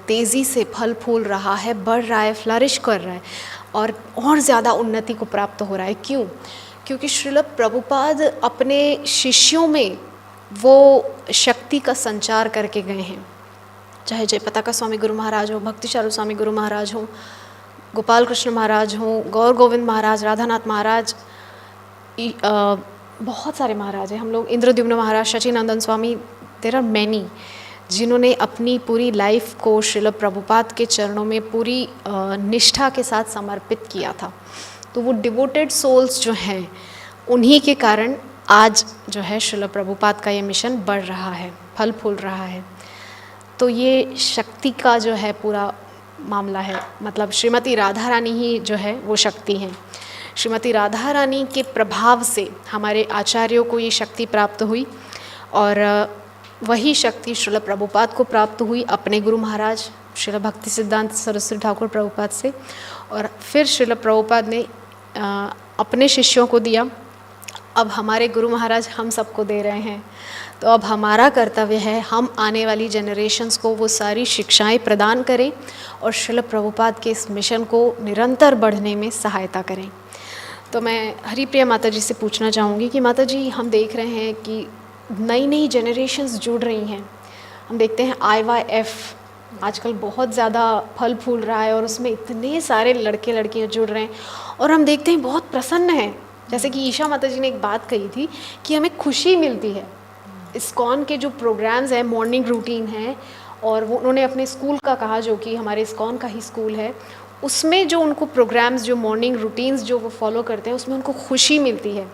A: तेज़ी से फल फूल रहा है, बढ़ रहा है, फ्लरिश कर रहा है, और ज़्यादा उन्नति को प्राप्त हो रहा है। क्यों? क्योंकि श्रील प्रभुपाद अपने शिष्यों में वो शक्ति का संचार करके गए हैं। चाहे जयपताका स्वामी गुरु महाराज हो, भक्ति चारू स्वामी गुरु महाराज हो, गोपाल कृष्ण महाराज हो, गौर गोविंद महाराज, राधानाथ महाराज, बहुत सारे महाराज हैं हम लोग, इंद्रद्युम्न महाराज, शचीनंदन स्वामी, देयर आर मैनी, जिन्होंने अपनी पूरी लाइफ को श्रील प्रभुपाद के चरणों में पूरी निष्ठा के साथ समर्पित किया था। तो वो डिवोटेड सोल्स जो हैं, उन्हीं के कारण आज जो है श्रील प्रभुपाद का ये मिशन बढ़ रहा है, फल फूल रहा है। तो ये शक्ति का जो है पूरा मामला है, मतलब श्रीमती राधा रानी ही जो है वो शक्ति हैं। श्रीमती राधा रानी के प्रभाव से हमारे आचार्यों को ये शक्ति प्राप्त हुई, और वही शक्ति श्रील प्रभुपाद को प्राप्त हुई अपने गुरु महाराज श्रील भक्ति सिद्धांत सरस्वती ठाकुर प्रभुपाद से, और फिर श्रील प्रभुपाद ने अपने शिष्यों को दिया। अब हमारे गुरु महाराज हम सबको दे रहे हैं, तो अब हमारा कर्तव्य है हम आने वाली जनरेशन्स को वो सारी शिक्षाएं प्रदान करें और श्रील प्रभुपाद के इस मिशन को निरंतर बढ़ने में सहायता करें। तो मैं हरिप्रिया माता जी से पूछना चाहूँगी कि माता जी, हम देख रहे हैं कि नई नई जनरेशन्स जुड़ रही हैं। हम देखते हैं IYF आजकल बहुत ज़्यादा फल फूल रहा है, और उसमें इतने सारे लड़के लड़कियाँ जुड़ रहे हैं, और हम देखते हैं बहुत प्रसन्न हैं। जैसे कि ईशा माता जी ने एक बात कही थी कि हमें खुशी मिलती है। इस्कॉन के जो प्रोग्राम्स हैं, मॉर्निंग रूटीन है, और वो उन्होंने अपने स्कूल का कहा, जो कि हमारे इस्कॉन का ही स्कूल है, उसमें जो उनको प्रोग्राम्स, जो मॉर्निंग रूटीन्स जो वो फॉलो करते हैं, उसमें उनको खुशी मिलती है।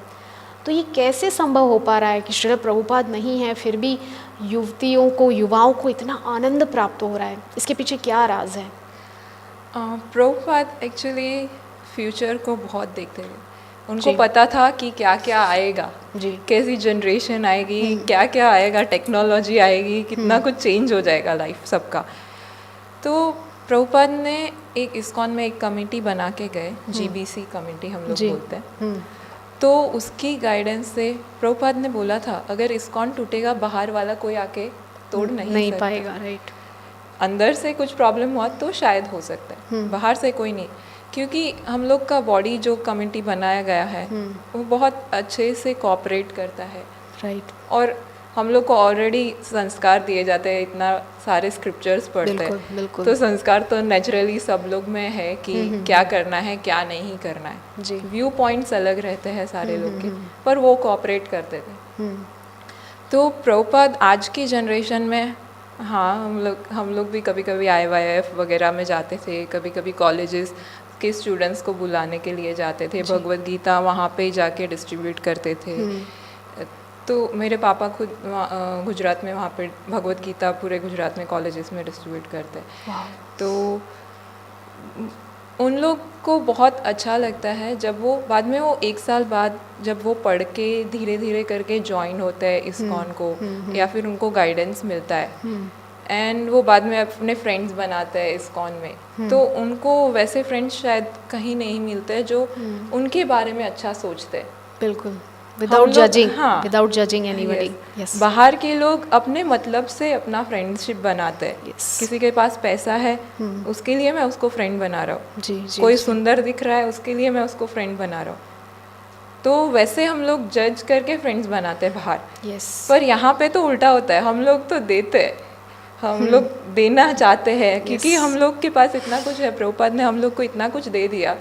A: तो ये कैसे संभव हो पा रहा है कि श्रील प्रभुपाद नहीं है फिर भी युवतियों को, युवाओं को इतना आनंद प्राप्त हो रहा है? इसके पीछे क्या राज है?
C: प्रभुपाद एक्चुअली फ्यूचर को बहुत देखते हैं। उनको
A: जी।
C: पता था कि क्या क्या आएगा,
A: जी।
C: कैसी जनरेशन आएगी, क्या क्या आएगा, टेक्नोलॉजी आएगी, कितना कुछ चेंज हो जाएगा लाइफ सबका। तो प्रभुपाद ने एक इस्कॉन में एक कमेटी बना के गए, GBC कमेटी हम लोग
A: जी।
C: बोलते हैं। तो उसकी गाइडेंस से प्रभुपाद ने बोला था अगर इस्कॉन टूटेगा बाहर वाला कोई आके तोड़ नहीं सकता।
A: पाएगा, राइट।
C: अंदर से कुछ प्रॉब्लम हुआ तो शायद हो सकता है, बाहर से कोई नहीं, क्योंकि हम लोग का बॉडी जो कमेटी बनाया गया है वो बहुत अच्छे से कोऑपरेट करता है,
A: राइट।
C: और हम लोग को ऑलरेडी संस्कार दिए जाते हैं, इतना सारे स्क्रिप्चर्स पढ़ते
A: बिल्कुल,
C: हैं,
A: बिल्कुल।
C: तो संस्कार तो नेचुरली सब लोग में है कि क्या करना है क्या नहीं करना है।
A: जी।
C: व्यू पॉइंट्स अलग रहते हैं सारे लोग के, पर वो कोऑपरेट करते थे। तो प्रभुपाद आज की जनरेशन में, हाँ, हम लोग भी कभी कभी IYF वगैरह में जाते थे, कभी कभी कॉलेजेस के स्टूडेंट्स को बुलाने के लिए जाते थे, भगवत गीता वहाँ पे जाके डिस्ट्रीब्यूट करते थे। तो मेरे पापा खुद गुजरात में वहाँ पे भगवत गीता पूरे गुजरात में कॉलेजेस में डिस्ट्रीब्यूट करते हैं। तो उन लोग को बहुत अच्छा लगता है जब वो बाद में, वो 1 साल बाद जब वो पढ़ के धीरे धीरे करके ज्वाइन होते हैं इस्कॉन को, या फिर उनको गाइडेंस मिलता है, एंड वो बाद में अपने फ्रेंड्स बनाते हैं इस्कॉन में। तो उनको वैसे फ्रेंड्स शायद कहीं नहीं मिलते जो उनके बारे में अच्छा सोचते हैं।
A: बिल्कुल, विदाउट
C: लोग-
A: जजिंग,
C: हाँ,
A: without judging anybody.
C: Yes.
A: Yes.
C: बाहर के लोग अपने मतलब से अपना फ्रेंडशिप बनाते हैं।
A: Yes.
C: किसी के पास पैसा है, उसके लिए मैं उसको फ्रेंड बना रहा हूँ।
A: जी, जी,
C: कोई
A: जी।
C: सुंदर दिख रहा है, उसके लिए मैं उसको फ्रेंड बना रहा हूँ। तो वैसे हम लोग जज करके फ्रेंड्स बनाते हैं बाहर,
A: यस।
C: पर यहाँ पे तो उल्टा होता है, हम लोग तो देते हैं, हम लोग देना चाहते हैं, क्योंकि हम लोग के पास इतना कुछ है। प्रभुपाद ने हम लोग को इतना कुछ दे दिया।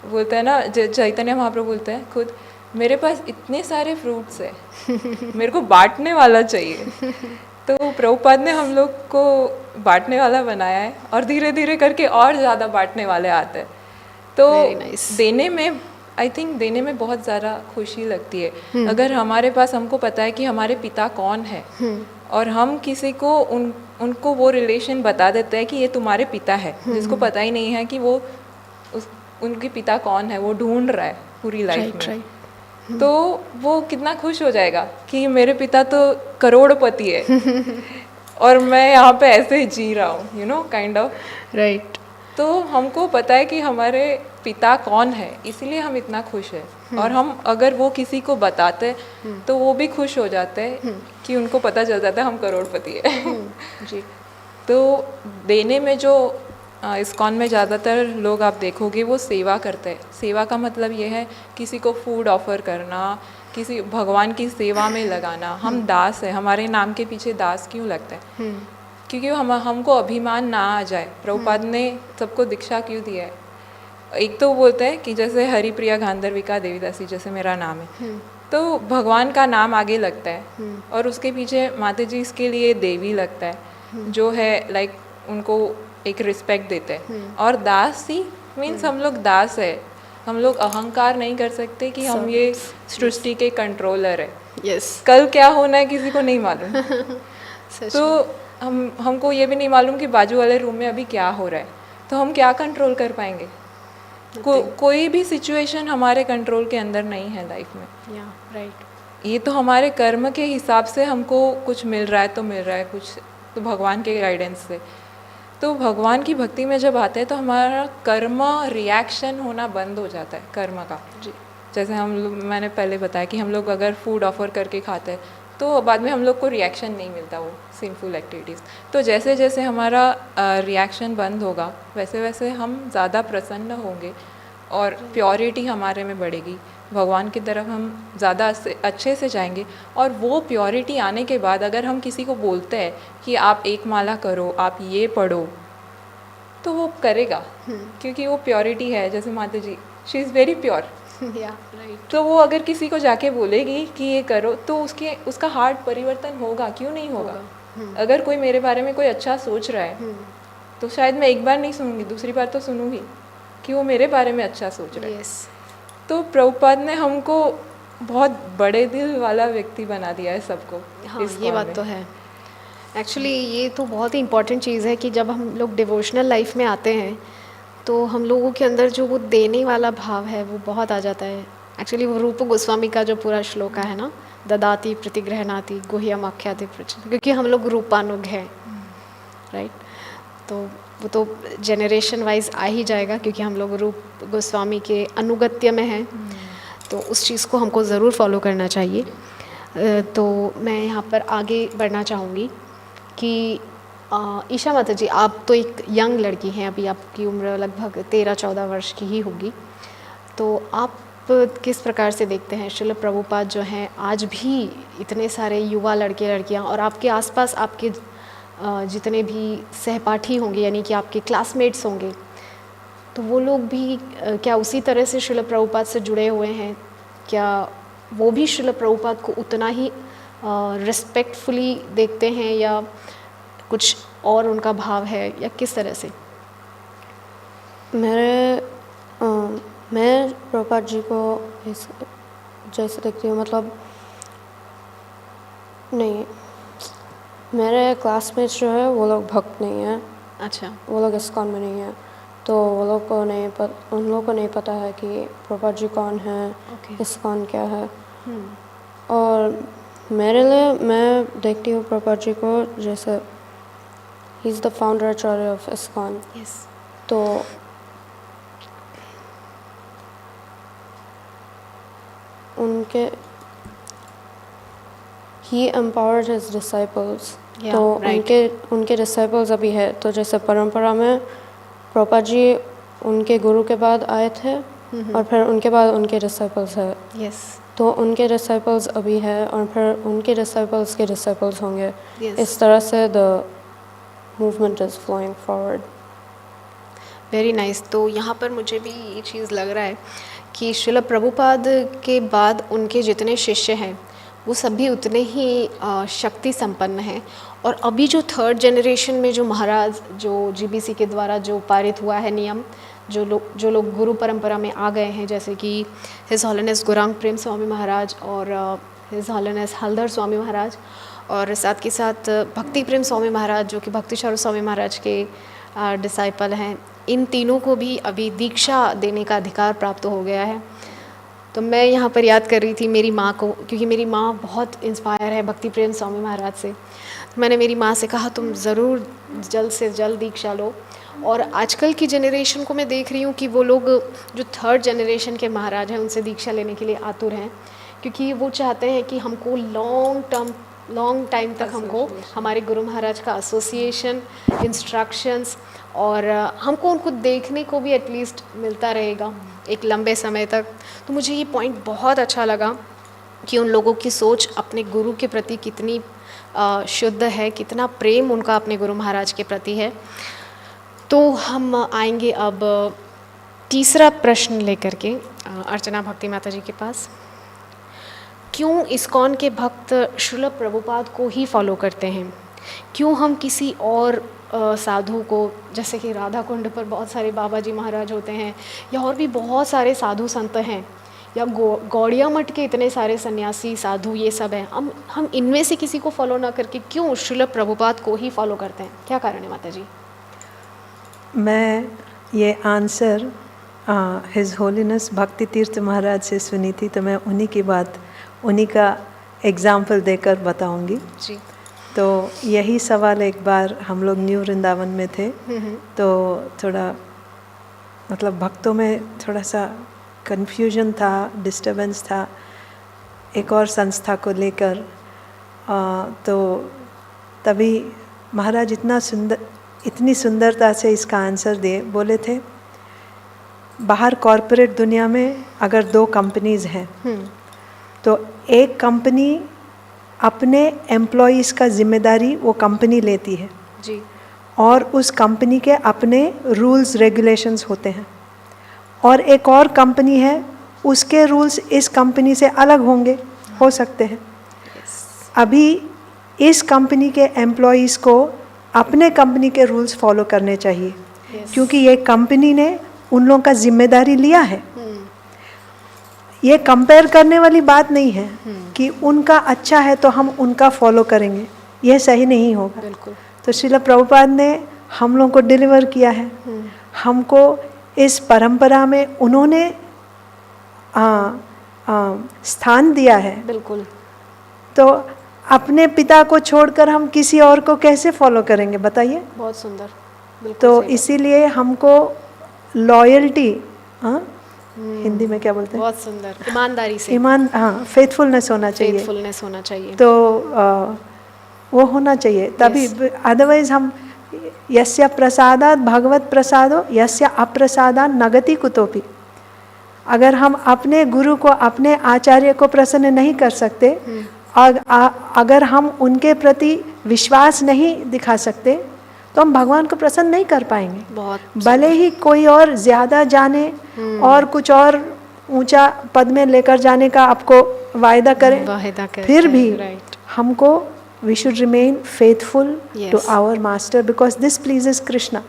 C: बोलते हैं ना, चैतन्य महाप्रभु बोलते हैं खुद, मेरे पास इतने सारे फ्रूट्स है, मेरे को बांटने वाला चाहिए। तो प्रभुपाद ने हम लोग को बांटने वाला बनाया है, और धीरे धीरे करके और ज़्यादा बांटने वाले आते हैं। तो
A: Very nice.
C: देने में, आई थिंक देने में बहुत ज़्यादा खुशी लगती है। अगर हमारे पास, हमको पता है कि हमारे पिता कौन है, और हम किसी को उनको वो रिलेशन बता देते हैं कि ये तुम्हारे पिता है, जिसको पता ही नहीं है कि वो उनके पिता कौन है, वो ढूंढ रहा है पूरी लाइफ में।
A: राइट।
C: तो वो कितना खुश हो जाएगा कि मेरे पिता तो करोड़पति है और मैं यहाँ पे ऐसे ही जी रहा हूँ, you know, kind of.
A: Right.
C: तो हमको पता है कि हमारे पिता कौन है, इसीलिए हम इतना खुश है। और हम अगर वो किसी को बताते तो वो भी खुश हो जाते हैं कि उनको पता चल जाता है हम करोड़पति है।
A: जी।
C: तो देने में जो इस्कॉन में ज़्यादातर लोग आप देखोगे वो सेवा करते हैं। सेवा का मतलब ये है किसी को फूड ऑफर करना, किसी भगवान की सेवा में लगाना। हम दास है, हमारे नाम के पीछे दास क्यों लगता है? क्योंकि हमको अभिमान ना आ जाए। प्रभुपाद ने सबको दीक्षा क्यों दिया है? एक तो बोलते हैं कि जैसे हरिप्रिया गांधर्विका देवीदासी, जैसे मेरा नाम है, तो भगवान का नाम आगे लगता है और उसके पीछे माता जी इसके लिए देवी लगता है, जो है लाइक उनको एक रिस्पेक्ट देते हैं। और दास ही मीन्स हम लोग दास है, हम लोग अहंकार नहीं कर सकते कि हम ये सृष्टि के कंट्रोलर है।
A: यस।
C: कल क्या होना है किसी को नहीं मालूम।
A: सच
C: तो हमको ये भी नहीं मालूम कि बाजू वाले रूम में अभी क्या हो रहा है, तो हम क्या कंट्रोल कर पाएंगे? कोई भी सिचुएशन हमारे कंट्रोल के अंदर नहीं है लाइफ में।
A: या राइट।
C: ये तो हमारे कर्म के हिसाब से हमको कुछ मिल रहा है तो मिल रहा है, कुछ तो भगवान के गाइडेंस से। तो भगवान की भक्ति में जब आते हैं तो हमारा कर्म रिएक्शन होना बंद हो जाता है कर्म का।
A: जी।
C: जैसे हम लोग, मैंने पहले बताया कि हम लोग अगर फूड ऑफर करके खाते हैं तो बाद में हम लोग को रिएक्शन नहीं मिलता वो सिंफुल एक्टिविटीज़। तो जैसे जैसे हमारा रिएक्शन बंद होगा वैसे वैसे हम ज़्यादा प्रसन्न होंगे और प्योरिटी हमारे में बढ़ेगी, भगवान की तरफ हम ज़्यादा अच्छे से जाएंगे। और वो प्योरिटी आने के बाद अगर हम किसी को बोलते हैं कि आप एक माला करो, आप ये पढ़ो, तो वो करेगा क्योंकि वो प्योरिटी है। जैसे माता जी, शी इज़ वेरी प्योर।
A: या राइट।
C: तो वो अगर किसी को जाके बोलेगी कि ये करो तो उसका हार्ट परिवर्तन होगा, क्यों नहीं होगा? अगर कोई मेरे बारे में कोई अच्छा सोच रहा है तो शायद मैं एक बार नहीं सुनूंगी, दूसरी बार तो सुनूंगी कि वो मेरे बारे में अच्छा सोच रहा है।
A: यस।
C: तो प्रभुपाद ने हमको बहुत बड़े दिल वाला व्यक्ति बना दिया है सबको।
A: हाँ,
C: इस
A: ये
C: कॉल
A: बात
C: में।
A: तो है। एक्चुअली ये तो बहुत ही इम्पॉर्टेंट चीज़ है कि जब हम लोग डिवोशनल लाइफ में आते हैं तो हम लोगों के अंदर जो वो देने वाला भाव है वो बहुत आ जाता है। एक्चुअली वो रूप गोस्वामी का जो पूरा श्लोक है ना, ददाति प्रतिग्रहणाति गुह्यम आख्याति प्रचुर, क्योंकि हम लोग रूपानुग हैं, राइट। तो वो तो जनरेशन वाइज आ ही जाएगा, क्योंकि हम लोग रूप गोस्वामी के अनुगत्य में हैं, तो उस चीज़ को हमको ज़रूर फॉलो करना चाहिए। तो मैं यहाँ पर आगे बढ़ना चाहूँगी कि ईशा माता जी, आप तो एक यंग लड़की हैं, अभी आपकी उम्र लगभग 13-14 वर्ष की ही होगी, तो आप किस प्रकार से देखते हैं श्रील प्रभुपाद जो हैं आज भी इतने सारे युवा लड़के लड़कियां और आपके आसपास आपके जितने भी सहपाठी होंगे, यानी कि आपके क्लासमेट्स होंगे, तो वो लोग भी क्या उसी तरह से श्रील प्रभुपाद से जुड़े हुए हैं? क्या वो भी श्रील प्रभुपाद को उतना ही रिस्पेक्टफुली देखते हैं, या कुछ और उनका भाव है, या किस तरह से?
D: मैं प्रभुपाद जी को जैसे देखती हूँ, मतलब नहीं, मेरे क्लासमेट्स जो है वो लोग भक्त नहीं हैं।
A: अच्छा।
D: वो लोग इस्कॉन में नहीं हैं, तो वो लोग को उन लोगों को नहीं पता है कि प्रभुपाद जी कौन है, इस्कॉन क्या है। और मेरे लिए मैं देखती हूँ प्रभुपाद जी को जैसे he is the founder Acharya of ISKCON.
A: Yes.
D: तो उनके ही एम्पावर्ड हिज डिसाइपल्स, तो उनके डिसाइपल्स अभी है। तो जैसे परंपरा में प्रभुपाद जी उनके गुरु के बाद आए थे, और फिर उनके बाद उनके डिसाइपल्स है।
A: यस।
D: तो उनके डिसाइपल्स अभी है, और फिर उनके डिसाइपल्स के डिसाइपल्स होंगे।
A: Yes.
D: इस तरह से the movement is flowing forward.
A: Very nice. तो यहाँ पर मुझे भी ये चीज़ लग रहा है कि श्रील प्रभुपाद के बाद उनके जितने शिष्य हैं वो सभी उतने ही शक्ति संपन्न हैं। और अभी जो थर्ड जनरेशन में जो महाराज, जो जीबीसी के द्वारा जो पारित हुआ है नियम, जो लोग गुरु परंपरा में आ गए हैं, जैसे कि हिज हॉलीनेस गौरांग प्रेम स्वामी महाराज और हिज हॉलीनेस हलधर स्वामी महाराज, और साथ के साथ भक्ति प्रेम स्वामी महाराज जो कि भक्ति स्वरूप स्वामी महाराज के डिसाइपल हैं, इन तीनों को भी अभी दीक्षा देने का अधिकार प्राप्त हो गया है। तो मैं यहाँ पर याद कर रही थी मेरी माँ को, क्योंकि मेरी माँ बहुत इंस्पायर है भक्ति प्रेम स्वामी महाराज से। तो मैंने मेरी माँ से कहा तुम ज़रूर जल्द से जल्द दीक्षा लो। और आजकल की जनरेशन को मैं देख रही हूँ कि वो लोग जो थर्ड जनरेशन के महाराज हैं उनसे दीक्षा लेने के लिए आतुर हैं, क्योंकि वो चाहते हैं कि हमको लॉन्ग टाइम तक हमको हमारे गुरु महाराज का एसोसिएशन, इंस्ट्रक्शंस, और हमको उनको देखने को भी एटलीस्ट मिलता रहेगा एक लंबे समय तक। तो मुझे ये पॉइंट बहुत अच्छा लगा कि उन लोगों की सोच अपने गुरु के प्रति कितनी शुद्ध है, कितना प्रेम उनका अपने गुरु महाराज के प्रति है। तो हम आएंगे अब तीसरा प्रश्न लेकर के अर्चना भक्ति माता जी के पास। क्यों इस्कॉन के भक्त श्रील प्रभुपाद को ही फॉलो करते हैं? क्यों हम किसी और साधु को, जैसे कि राधा कुंड पर बहुत सारे बाबा जी महाराज होते हैं, या और भी बहुत सारे साधु संत हैं, या गौड़िया मठ के इतने सारे सन्यासी साधु ये सब हैं, हम इनमें से किसी को फॉलो ना करके क्यों श्रील प्रभुपाद को ही फॉलो करते हैं? क्या कारण है माता जी?
B: मैं ये आंसर हिज होलीनेस भक्ति तीर्थ महाराज से सुनी थी, तो मैं उन्हीं की बात, उन्हीं का एग्जाम्पल देकर बताऊंगी
A: जी।
B: तो यही सवाल एक बार हम लोग न्यू वृंदावन में थे, तो थोड़ा मतलब भक्तों में थोड़ा सा कन्फ्यूजन था, डिस्टर्बेंस था एक और संस्था को लेकर। तो तभी महाराज इतनी सुंदरता से इसका आंसर दिए। बोले थे बाहर कॉरपोरेट दुनिया में अगर 2 कंपनीज़ हैं, तो एक कंपनी अपने एम्प्लॉयज़ का जिम्मेदारी वो कंपनी लेती है
A: जी,
B: और उस कंपनी के अपने रूल्स रेगुलेशंस होते हैं, और एक और कंपनी है उसके रूल्स इस कंपनी से अलग हो सकते हैं। अभी इस कंपनी के एम्प्लॉयज़ को अपने कंपनी के रूल्स फॉलो करने चाहिए, क्योंकि ये कंपनी ने उन लोगों का जिम्मेदारी लिया है। ये कंपेयर करने वाली बात नहीं है कि उनका अच्छा है तो हम उनका फॉलो करेंगे, यह सही नहीं होगा।
A: बिल्कुल।
B: तो श्रील प्रभुपाद ने हम लोगों को डिलीवर किया है, हमको इस परंपरा में उन्होंने स्थान दिया है,
A: बिल्कुल।
B: तो अपने पिता को छोड़कर हम किसी और को कैसे फॉलो करेंगे, बताइए।
A: बहुत सुंदर, बिल्कुल
B: तो
A: सही बात।
B: इसीलिए हमको लॉयल्टी, हिंदी में क्या बोलते हैं,
A: बहुत सुंदर, ईमानदारी से,
B: फेथफुलनेस होना चाहिए।
A: फेथफुलनेस होना चाहिए।
B: तो वो होना चाहिए, तभी। अदरवाइज हम यस्य प्रसादात भगवत प्रसादो यस्य अप्रसादात नगति कुतोपि, अगर हम अपने गुरु को, अपने आचार्य को प्रसन्न नहीं कर सकते, और अगर हम उनके प्रति विश्वास नहीं दिखा सकते, तो हम भगवान को प्रसन्न नहीं कर पाएंगे।
A: बहुत
B: भले ही कोई और ज़्यादा जाने और कुछ और ऊंचा पद में लेकर जाने का आपको वायदा करें,
A: वाहिदा करते
B: फिर
A: हैं,
B: भी
A: राइट।
B: हमको we should remain faithful to
A: Yes.
B: Our master, because this pleases Krishna.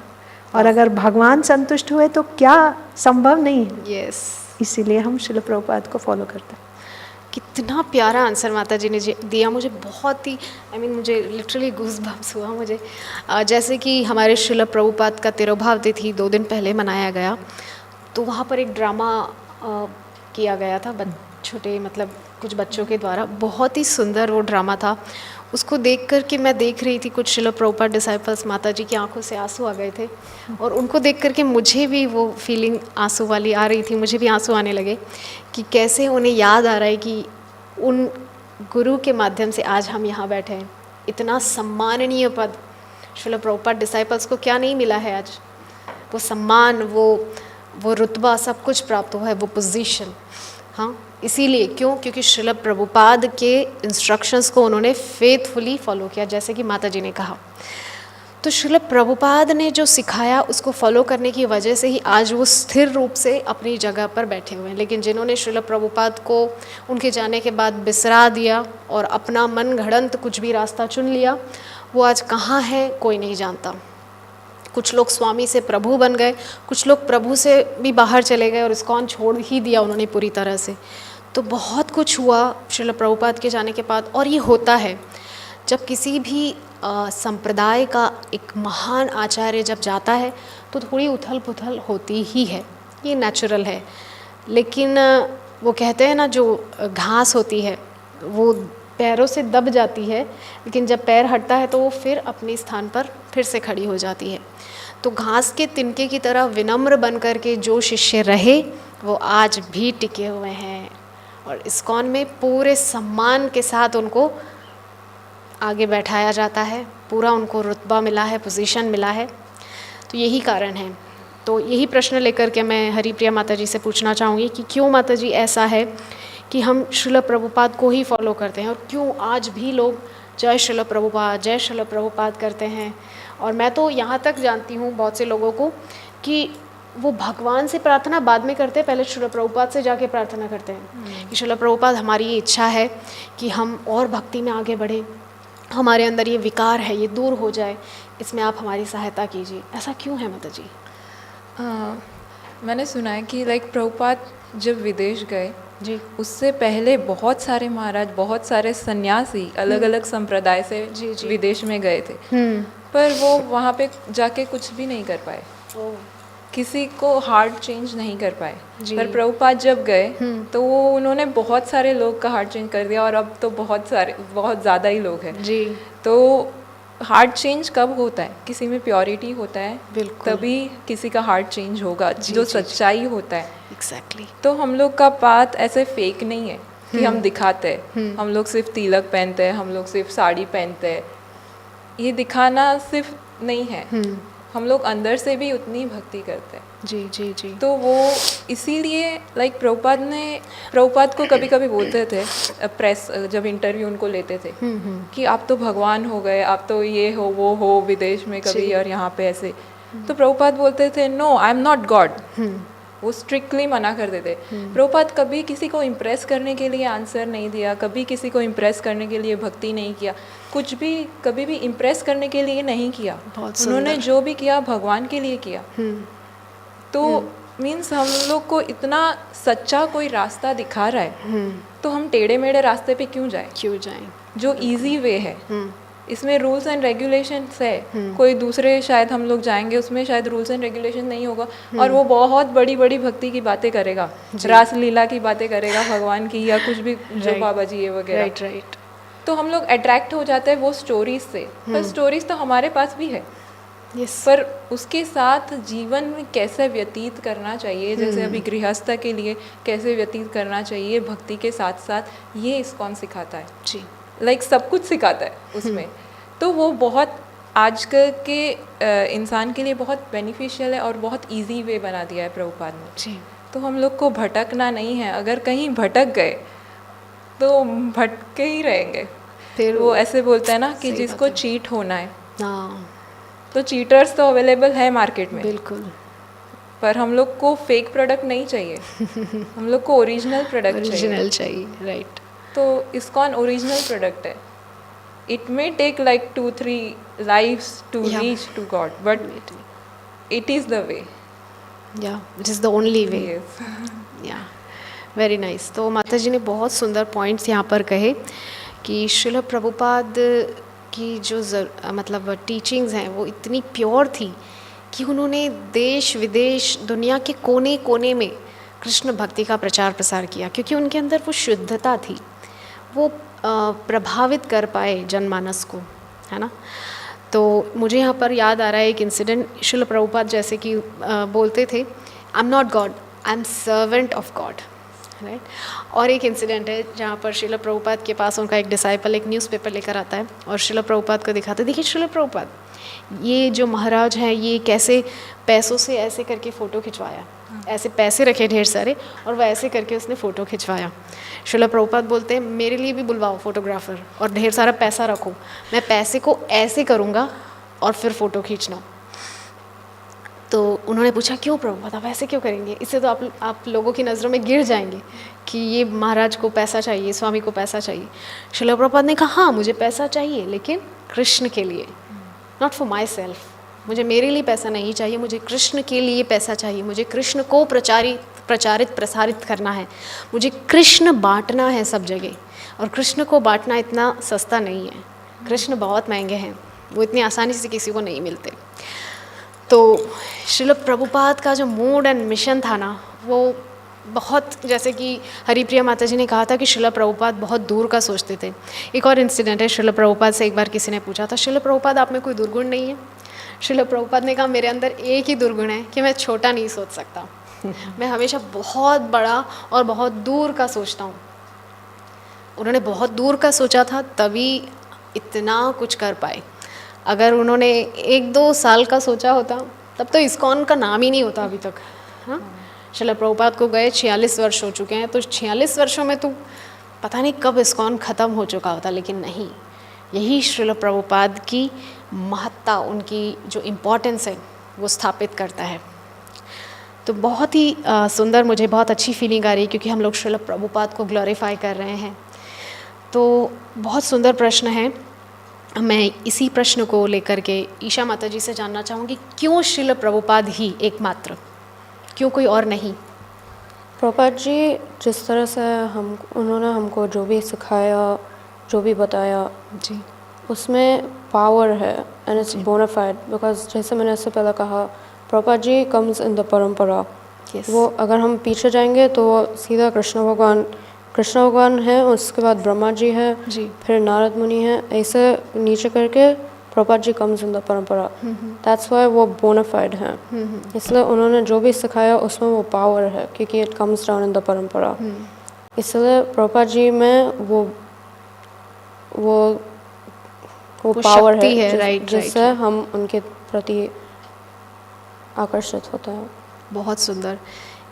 B: और अगर भगवान संतुष्ट हुए तो क्या संभव नहीं है।
A: यस,
B: इसीलिए हम शिल प्रभुपाद को फॉलो करते हैं।
A: कितना प्यारा आंसर माता जी ने दिया, मुझे बहुत ही मुझे लिटरली गूज़बम्प्स हुआ मुझे। जैसे कि हमारे श्रील प्रभुपाद का तिरुभाव तिथि 2 दिन पहले मनाया गया, तो वहाँ पर एक ड्रामा किया गया था छोटे कुछ बच्चों के द्वारा। बहुत ही सुंदर वो ड्रामा था। उसको देख कर के मैं देख रही थी, कुछ श्रील प्रभुपाद डिसाइपल्स, माता जी की आंखों से आंसू आ गए थे, और उनको देख कर के मुझे भी वो फीलिंग आंसू वाली आ रही थी। मुझे भी आंसू आने लगे कि कैसे उन्हें याद आ रहा है कि उन गुरु के माध्यम से आज हम यहाँ बैठे हैं। इतना सम्माननीय पद श्रील प्रभुपाद डिसाइपल्स को क्या नहीं मिला है आज, वो सम्मान, वो रुतबा, सब कुछ प्राप्त हुआ है, वो पोजीशन। हाँ, इसीलिए क्यों? क्योंकि श्रील प्रभुपाद के इंस्ट्रक्शंस को उन्होंने फेथफुली फॉलो किया, जैसे कि माता जी ने कहा। तो श्रील प्रभुपाद ने जो सिखाया उसको फॉलो करने की वजह से ही आज वो स्थिर रूप से अपनी जगह पर बैठे हुए हैं। लेकिन जिन्होंने श्रील प्रभुपाद को उनके जाने के बाद बिसरा दिया और अपना मन घड़ंत कुछ भी रास्ता चुन लिया, वो आज कहाँ है कोई नहीं जानता। कुछ लोग स्वामी से प्रभु बन गए, कुछ लोग प्रभु से भी बाहर चले गए और इस्कॉन छोड़ ही दिया उन्होंने पूरी तरह से। तो बहुत कुछ हुआ श्रील प्रभुपाद के जाने के बाद। और ये होता है जब किसी भी संप्रदाय का एक महान आचार्य जब जाता है तो थोड़ी उथल पुथल होती ही है, ये नेचुरल है। लेकिन वो कहते हैं ना, जो घास होती है वो पैरों से दब जाती है, लेकिन जब पैर हटता है तो वो फिर अपने स्थान पर फिर से खड़ी हो जाती है। तो घास के तिनके की तरह विनम्र बन कर के जो शिष्य रहे वो आज भी टिके हुए हैं, और इस्कॉन में पूरे सम्मान के साथ उनको आगे बैठाया जाता है, पूरा उनको रुतबा मिला है, पोजीशन मिला है। तो यही कारण है। तो यही प्रश्न लेकर के मैं हरिप्रिया माता जी से पूछना चाहूँगी कि क्यों माता जी ऐसा है कि हम श्रील प्रभुपाद को ही फॉलो करते हैं, और क्यों आज भी लोग जय श्रील प्रभुपाद, जय श्रील प्रभुपाद करते हैं। और मैं तो यहाँ तक जानती हूँ बहुत से लोगों को कि वो भगवान से प्रार्थना बाद में करते हैं, पहले श्रील प्रभुपाद से जाके प्रार्थना करते हैं कि श्रील प्रभुपाद, हमारी ये इच्छा है कि हम और भक्ति में आगे बढ़ें, हमारे अंदर ये विकार है ये दूर हो जाए, इसमें आप हमारी सहायता कीजिए। ऐसा क्यों है माता जी?
C: मैंने सुना है कि प्रभुपाद जब विदेश गए
A: जी,
C: उससे पहले बहुत सारे महाराज, बहुत सारे सन्यासी अलग अलग संप्रदाय से
A: जी।
C: विदेश में गए थे, पर वो वहाँ पे जाके कुछ भी नहीं कर पाए, किसी को हार्ट चेंज नहीं कर पाए। पर प्रभुपाद जब गए तो वो उन्होंने बहुत सारे लोग का हार्ट चेंज कर दिया, और अब तो बहुत ज़्यादा ही लोग हैं
A: जी।
C: तो हार्ट चेंज कब होता है? किसी में प्योरिटी होता है,
A: बिल्कुल।
C: तभी किसी का हार्ट चेंज होगा, जो सच्चाई होता है।
A: एग्जैक्टली।
C: तो हम लोग का बात ऐसे फेक नहीं है कि हम दिखाते हैं, हम लोग सिर्फ तिलक पहनते हैं, हम लोग सिर्फ साड़ी पहनते हैं, ये दिखाना सिर्फ नहीं है, हम लोग अंदर से भी उतनी भक्ति करते हैं।
A: जी जी जी।
C: तो वो इसीलिए प्रभुपाद को कभी कभी बोलते थे, प्रेस जब इंटरव्यू उनको लेते थे कि आप तो भगवान हो गए, आप तो ये हो वो हो विदेश में कभी और यहाँ पे ऐसे। तो प्रभुपाद बोलते थे no, I am not God. वो स्ट्रिक्टली मना करते थे। प्रभुपाद कभी किसी को इम्प्रेस करने के लिए आंसर नहीं दिया, कभी किसी को इम्प्रेस करने के लिए भक्ति नहीं किया, कुछ भी कभी भी इम्प्रेस करने के लिए नहीं किया। उन्होंने जो भी किया भगवान के लिए किया। तो मीन्स हम लोग को इतना सच्चा कोई रास्ता दिखा रहा है, तो हम टेढ़े मेढ़े रास्ते पे क्यों जाएं?
A: क्यों जाएं?
C: जो इजी वे है इसमें रूल्स एंड रेगुलेशंस है। कोई दूसरे शायद हम लोग जाएंगे उसमें शायद रूल्स एंड रेगुलेशन नहीं होगा और वो बहुत बड़ी बड़ी भक्ति की बातें करेगा, रास लीला की बातें करेगा भगवान की, या कुछ भी जो बाबा जी है वगैरह।
A: Right right.
C: तो हम लोग अट्रैक्ट हो जाते हैं वो स्टोरीज से, पर स्टोरीज तो हमारे पास भी है,
A: यस।
C: पर उसके साथ जीवन में कैसे व्यतीत करना चाहिए, जैसे अभी गृहस्थ के लिए कैसे व्यतीत करना चाहिए भक्ति के साथ साथ, ये इस्कॉन सिखाता है।
A: जी।
C: लाइक सब कुछ सिखाता है उसमें। तो वो बहुत आजकल के इंसान के लिए बहुत बेनिफिशियल है और बहुत इजी वे बना दिया है प्रभुपाद ने।
A: जी।
C: तो हम लोग को भटकना नहीं है, अगर कहीं भटक गए तो भटके ही रहेंगे।
A: फिर
C: वो ऐसे बोलते हैं ना कि
A: सही
C: जिसको
A: बात है।
C: चीट होना है,
A: हाँ
C: तो चीटर्स तो अवेलेबल है मार्केट में,
A: बिल्कुल।
C: पर हम लोग को फेक प्रोडक्ट नहीं चाहिए, हम लोग को ओरिजिनल प्रोडक्ट चाहिए।
A: ओरिजिनल चाहिए, राइट।
C: तो इस्कॉन ओरिजिनल प्रोडक्ट है। It may take like 2-3 lives to
A: Yeah.
C: reach to God, but it is the way.
A: या it is the only way.
C: Yes.
A: या वेरी नाइस। तो माता जी ने बहुत सुंदर पॉइंट्स यहाँ पर कहे कि श्रील प्रभुपाद की जो मतलब टीचिंग्स हैं वो इतनी प्योर थी कि उन्होंने देश विदेश दुनिया के कोने कोने में कृष्ण भक्ति का प्रचार प्रसार किया, क्योंकि उनके अंदर वो शुद्धता थी, वो प्रभावित कर पाए जनमानस को, है ना। तो मुझे यहाँ पर याद आ रहा है एक इंसिडेंट। श्रील प्रभुपाद जैसे कि बोलते थे, आई am not God, I am servant of God, right. और एक इंसिडेंट है जहाँ पर श्रील प्रभुपाद के पास उनका एक डिसाइपल एक न्यूज़पेपर लेकर आता है और श्रील प्रभुपाद को दिखाते, देखिए श्रील प्रभुपाद, ये जो महाराज हैं ये कैसे पैसों से ऐसे करके फ़ोटो खिंचवाया, ऐसे पैसे रखे ढेर सारे और वह ऐसे करके उसने फ़ोटो खिंचवाया। श्रील प्रभुपाद बोलते हैं मेरे लिए भी बुलवाओ फोटोग्राफ़र और ढेर सारा पैसा रखो, मैं पैसे को ऐसे करूँगा और फिर फ़ोटो खींचना। तो उन्होंने पूछा क्यों प्रभुपाद, आप ऐसे क्यों करेंगे, इससे तो आप लोगों की नज़रों में गिर जाएंगे कि ये महाराज को पैसा चाहिए, स्वामी को पैसा चाहिए। श्रील प्रभुपाद ने कहा हाँ मुझे पैसा चाहिए, लेकिन कृष्ण के लिए, नॉट फॉर माई सेल्फ। मुझे मेरे लिए पैसा नहीं चाहिए, मुझे कृष्ण के लिए पैसा चाहिए, मुझे कृष्ण को प्रचारित प्रसारित करना है, मुझे कृष्ण बांटना है सब जगह। और कृष्ण को बांटना इतना सस्ता नहीं है, कृष्ण बहुत महंगे हैं, वो इतनी आसानी से किसी को नहीं मिलते। तो श्रील प्रभुपाद का जो मूड एंड मिशन था ना, वो बहुत, जैसे कि हरिप्रिया माता जी ने कहा था कि श्रील प्रभुपाद बहुत दूर का सोचते थे। एक और इंसिडेंट है, श्रील प्रभुपाद से एक बार किसी ने पूछा था, श्रील प्रभुपाद आप में कोई दुर्गुण नहीं है? श्रील प्रभुपाद ने कहा मेरे अंदर एक ही दुर्गुण है कि मैं छोटा नहीं सोच सकता, मैं हमेशा बहुत बड़ा और बहुत दूर का सोचता हूँ। उन्होंने बहुत दूर का सोचा था तभी इतना कुछ कर पाए। अगर उन्होंने 1-2 साल का सोचा होता तब तो इस्कॉन का नाम ही नहीं होता अभी तक। हाँ, श्रील प्रभुपाद को गए 46 वर्ष हो चुके हैं, तो 46 वर्षों में तो पता नहीं कब इस्कॉन ख़त्म हो चुका होता, लेकिन नहीं, यही श्रील प्रभुपाद की महत्ता, उनकी जो इम्पोर्टेंस है वो स्थापित करता है। तो बहुत ही सुंदर, मुझे बहुत अच्छी फीलिंग आ रही है क्योंकि हम लोग श्रील प्रभुपाद को ग्लोरीफाई कर रहे हैं। तो बहुत सुंदर प्रश्न है। मैं इसी प्रश्न को लेकर के ईशा माता जी से जानना चाहूँगी, क्यों श्रील प्रभुपाद ही एकमात्र, क्यों कोई और नहीं?
D: प्रभुपाद जी जिस तरह से उन्होंने हमको जो भी सिखाया, जो भी बताया
A: जी,
D: उसमें पावर है एंड इट्स बोनाफाइड। बिकॉज जैसे मैंने इससे पहले कहा, Prabhupada ji comes in the परंपरा।
A: Yes.
D: वो अगर हम पीछे जाएंगे तो वो सीधा कृष्ण भगवान है, उसके बाद ब्रह्मा जी है,
A: जी,
D: फिर नारद मुनि है, ऐसे नीचे करके Prabhupada ji comes in the परंपरा। दैट्स वाई वो बोनाफाइड हैं, इसलिए उन्होंने जो भी सिखाया उसमें वो पावर है क्योंकि it comes down in the परंपरा। इसलिए प्रभुपाद जी में वो पावर है, जिससे हम उनके प्रति आकर्षित होता है।
A: बहुत सुंदर,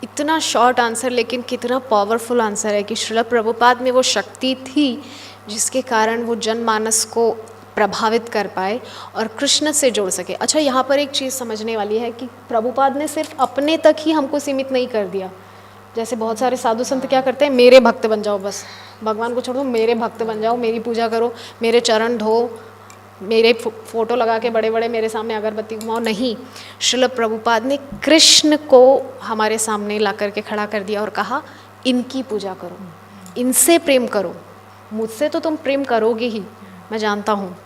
A: इतना शॉर्ट आंसर लेकिन कितना पावरफुल आंसर है कि श्रील प्रभुपाद में वो शक्ति थी जिसके कारण वो जनमानस को प्रभावित कर पाए और कृष्ण से जोड़ सके। अच्छा, यहाँ पर एक चीज़ समझने वाली है कि प्रभुपाद ने सिर्फ अपने तक ही हमको सीमित नहीं कर दिया। जैसे बहुत सारे साधु संत क्या करते हैं, मेरे भक्त बन जाओ, बस भगवान को छोड़ दो, मेरे भक्त बन जाओ, मेरी पूजा करो, मेरे चरण धो, मेरे फ़ोटो लगा के बड़े बड़े मेरे सामने अगरबत्ती घुमाओ। नहीं, श्रील प्रभुपाद ने कृष्ण को हमारे सामने ला करके खड़ा कर दिया और कहा इनकी पूजा करो, इनसे प्रेम करो, मुझसे तो तुम प्रेम करोगे ही, मैं जानता हूँ,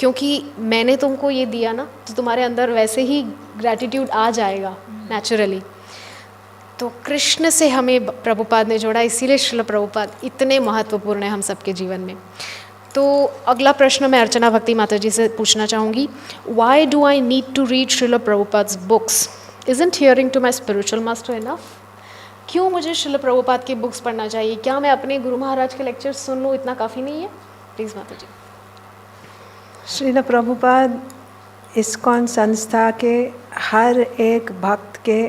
A: क्योंकि मैंने तुमको ये दिया ना, तो तुम्हारे अंदर वैसे ही ग्रैटिट्यूड आ जाएगा नेचुरली। तो कृष्ण से हमें प्रभुपाद ने जोड़ा, इसीलिए श्रील प्रभुपाद इतने महत्वपूर्ण है हम सबके जीवन में। तो अगला प्रश्न मैं अर्चना भक्ति माता जी से पूछना चाहूँगी, why do I need to read Srila Prabhupada's books? Isn't hearing to my spiritual master enough? क्यों मुझे श्रील प्रभुपाद की बुक्स पढ़ना चाहिए? क्या मैं अपने गुरु महाराज के लेक्चर सुन लूँ, इतना काफ़ी नहीं है? प्लीज़ माता जी।
B: श्रील प्रभुपाद इस्कॉन संस्था के हर एक भक्त के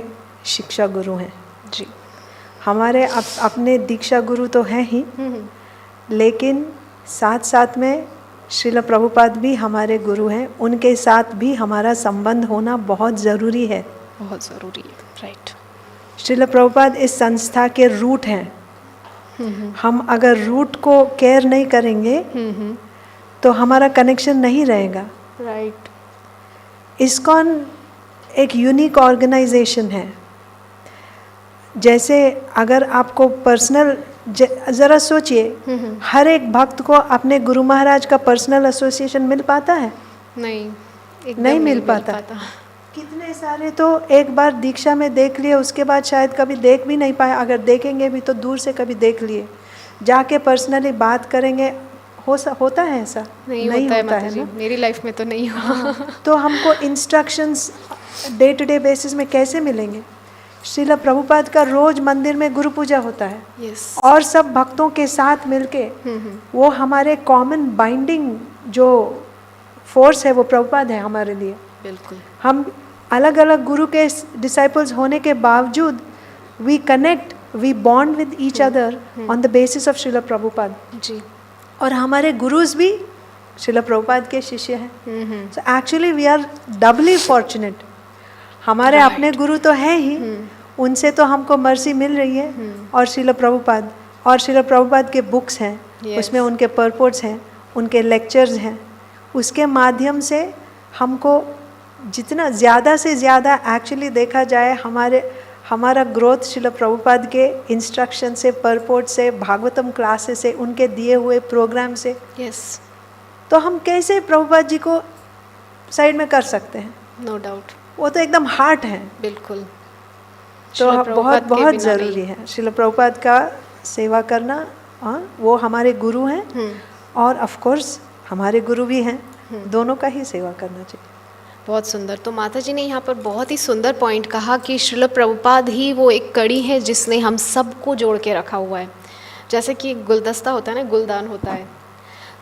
B: शिक्षा गुरु हैं
A: जी।
B: हमारे अपने दीक्षा गुरु तो हैं ही, लेकिन साथ साथ में श्रील प्रभुपाद भी हमारे गुरु हैं। उनके साथ भी हमारा संबंध होना बहुत ज़रूरी है,
A: बहुत ज़रूरी है, राइट।
B: श्रील प्रभुपाद इस संस्था के रूट हैं। हम अगर रूट को केयर नहीं करेंगे तो हमारा कनेक्शन नहीं रहेगा।
A: राइट।
B: इस्कॉन एक यूनिक ऑर्गेनाइजेशन है। जैसे अगर आपको पर्सनल, ज़रा सोचिए, हर एक भक्त को अपने गुरु महाराज का पर्सनल एसोसिएशन मिल पाता है?
A: नहीं, एकदम
B: नहीं मिल पाता। कितने सारे तो एक बार दीक्षा में देख लिए, उसके बाद शायद कभी देख भी नहीं पाए, अगर देखेंगे भी तो दूर से कभी देख लिए। जाके पर्सनली बात करेंगे, होता है ऐसा?
A: नहीं होता है ना, मेरी लाइफ में तो नहीं हुआ।
B: तो हमको instructions day to day basis में कैसे मिलेंगे? श्रील प्रभुपाद का रोज मंदिर में गुरु पूजा होता है।
A: yes.
B: और सब भक्तों के साथ मिलके वो हमारे कॉमन बाइंडिंग जो फोर्स है वो प्रभुपाद है हमारे लिए।
A: बिल्कुल।
B: हम अलग अलग गुरु के डिसाइपल्स होने के बावजूद we connect, we bond with each other on the basis of Srila Prabhupada
A: ji.
B: और हमारे गुरुज भी श्रील प्रभुपाद के शिष्य हैं। So actually we are doubly fortunate. हमारे अपने गुरु तो हैं ही, उनसे तो हमको मर्सी मिल रही है, और श्रील प्रभुपाद के बुक्स हैं, उसमें उनके पर्पोर्ट्स हैं, उनके लेक्चर्स हैं। उसके माध्यम से हमको जितना ज़्यादा से ज़्यादा एक्चुअली देखा जाए हमारा ग्रोथ श्रील प्रभुपाद के इंस्ट्रक्शन से, पर्पोर्ट से, भागवतम क्लासेस से, उनके दिए हुए प्रोग्राम से।
A: यस।
B: तो हम कैसे प्रभुपाद जी को साइड में कर सकते हैं?
A: नो डाउट,
B: वो तो एकदम हार्ट है।
A: बिल्कुल।
B: तो बहुत बहुत ज़रूरी है श्रील प्रभुपाद का सेवा करना। हाँ, वो हमारे गुरु हैं और ऑफ कोर्स हमारे गुरु भी हैं, दोनों का ही सेवा करना चाहिए।
A: बहुत सुंदर। तो माता जी ने यहाँ पर बहुत ही सुंदर पॉइंट कहा कि श्रील प्रभुपाद ही वो एक कड़ी है जिसने हम सबको जोड़ के रखा हुआ है। जैसे कि गुलदस्ता होता है ना, गुलदान होता है,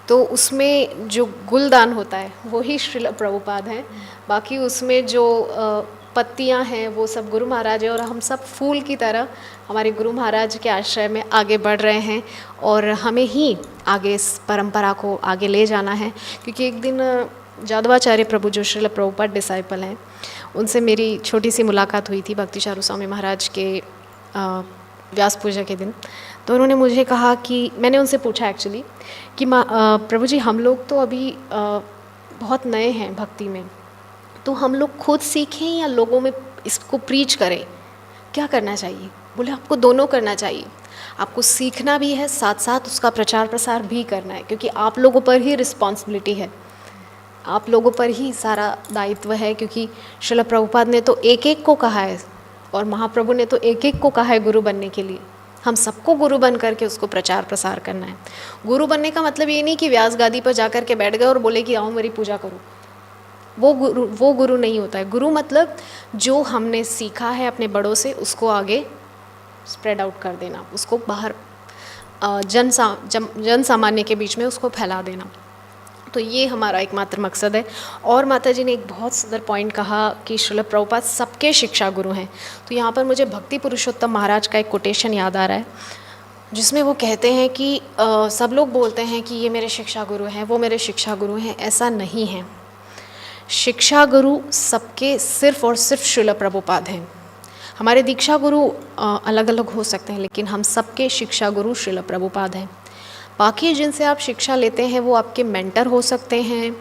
A: तो उसमें जो गुलदान होता है वही श्रील प्रभुपाद हैं। बाकी उसमें जो पत्तियां हैं वो सब गुरु महाराज है, और हम सब फूल की तरह हमारे गुरु महाराज के आश्रय में आगे बढ़ रहे हैं, और हमें ही आगे इस परंपरा को आगे ले जाना है। क्योंकि एक दिन जादवाचार्य प्रभु जो श्रील प्रभुपाद डिसाइपल हैं, उनसे मेरी छोटी सी मुलाकात हुई थी भक्ति चारू स्वामी महाराज के व्यास पूजा के दिन। तो उन्होंने मुझे कहा कि, मैंने उनसे पूछा एक्चुअली कि प्रभु जी हम लोग तो अभी बहुत नए हैं भक्ति में, तो हम लोग खुद सीखें या लोगों में इसको प्रीच करें, क्या करना चाहिए? बोले आपको दोनों करना चाहिए। आपको सीखना भी है, साथ साथ उसका प्रचार प्रसार भी करना है, क्योंकि आप लोगों पर ही रिस्पॉन्सिबिलिटी है, आप लोगों पर ही सारा दायित्व है। क्योंकि श्रील प्रभुपाद ने तो एक एक को कहा है, और महाप्रभु ने तो एक एक को कहा है गुरु बनने के लिए। हम सबको गुरु बन करके उसको प्रचार प्रसार करना है। गुरु बनने का मतलब ये नहीं कि व्यास गादी पर जा कर के बैठ गए और बोले कि आओ मेरी पूजा करो, वो गुरु नहीं होता है। गुरु मतलब जो हमने सीखा है अपने बड़ों से, उसको आगे स्प्रेड आउट कर देना, उसको बाहर जन सामान्य के बीच में उसको फैला देना। तो ये हमारा एकमात्र मकसद है। और माता जी ने एक बहुत सुंदर पॉइंट कहा कि श्रील प्रभुपाद सबके शिक्षा गुरु हैं। तो यहाँ पर मुझे भक्ति पुरुषोत्तम महाराज का एक कोटेशन याद आ रहा है, जिसमें वो कहते हैं कि सब लोग बोलते हैं कि ये मेरे शिक्षा गुरु हैं, वो मेरे शिक्षा गुरु हैं। ऐसा नहीं है। शिक्षा गुरु सबके सिर्फ और सिर्फ श्रील प्रभुपाद हैं। हमारे दीक्षा गुरु अलग अलग हो सकते हैं, लेकिन हम सबके शिक्षा गुरु श्रील प्रभुपाद हैं। बाकी जिनसे आप शिक्षा लेते हैं वो आपके मेंटर हो सकते हैं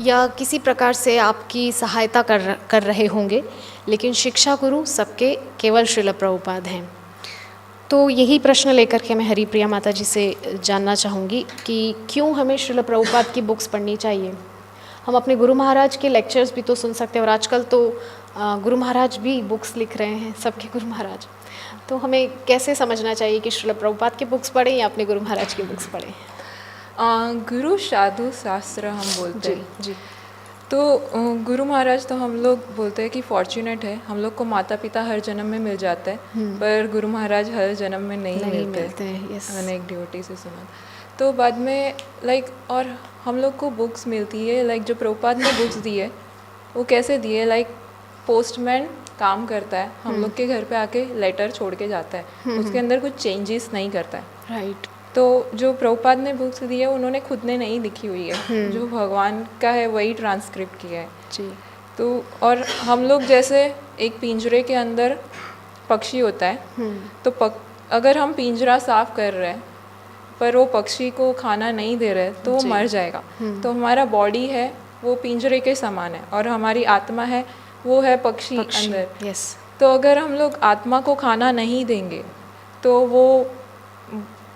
A: या किसी प्रकार से आपकी सहायता कर रहे होंगे, लेकिन शिक्षा गुरु सबके केवल श्रील प्रभुपाद हैं। तो यही प्रश्न लेकर के मैं हरिप्रिया माता जी से जानना चाहूँगी कि क्यों हमें श्रील प्रभुपाद की बुक्स पढ़नी चाहिए। हम अपने गुरु महाराज के लेक्चर्स भी तो सुन सकते हैं, और आजकल तो गुरु महाराज भी बुक्स लिख रहे हैं, सबके गुरु महाराज। तो हमें कैसे समझना चाहिए कि श्रील प्रभुपाद की बुक्स पढ़ें या अपने गुरु महाराज की बुक्स पढ़ें?
C: गुरु साधु शास्त्र हम बोलते हैं।
A: जी।
C: तो गुरु महाराज तो हम लोग बोलते हैं कि फॉर्चुनेट है, हम लोग को माता पिता हर जन्म में मिल जाता है, पर गुरु महाराज हर जन्म में नहीं मिलते
A: हैं। यस।
C: मैंने एक डिवोटी से सुना। तो बाद में और हम लोग को बुक्स मिलती है, जो प्रभुपाद ने बुक्स दी है वो कैसे दी है, पोस्टमैन काम करता है, हम लोग के घर पे आके लेटर छोड़ के जाता है, उसके अंदर कुछ चेंजेस नहीं करता है।
A: राइट।
C: तो जो प्रभुपाद ने बुक्स दी है उन्होंने खुद ने नहीं लिखी हुई है, जो भगवान का है वही ट्रांसक्रिप्ट किया है।
A: जी।
C: तो और हम लोग जैसे एक पिंजरे के अंदर पक्षी होता है, तो अगर हम पिंजरा साफ कर रहे हैं पर वो पक्षी को खाना नहीं दे रहे तो वो मर जाएगा। तो हमारा बॉडी है वो पिंजरे के समान है, और हमारी आत्मा है वो है पक्षी अंदर।
A: यस।
C: तो अगर हम लोग आत्मा को खाना नहीं देंगे तो वो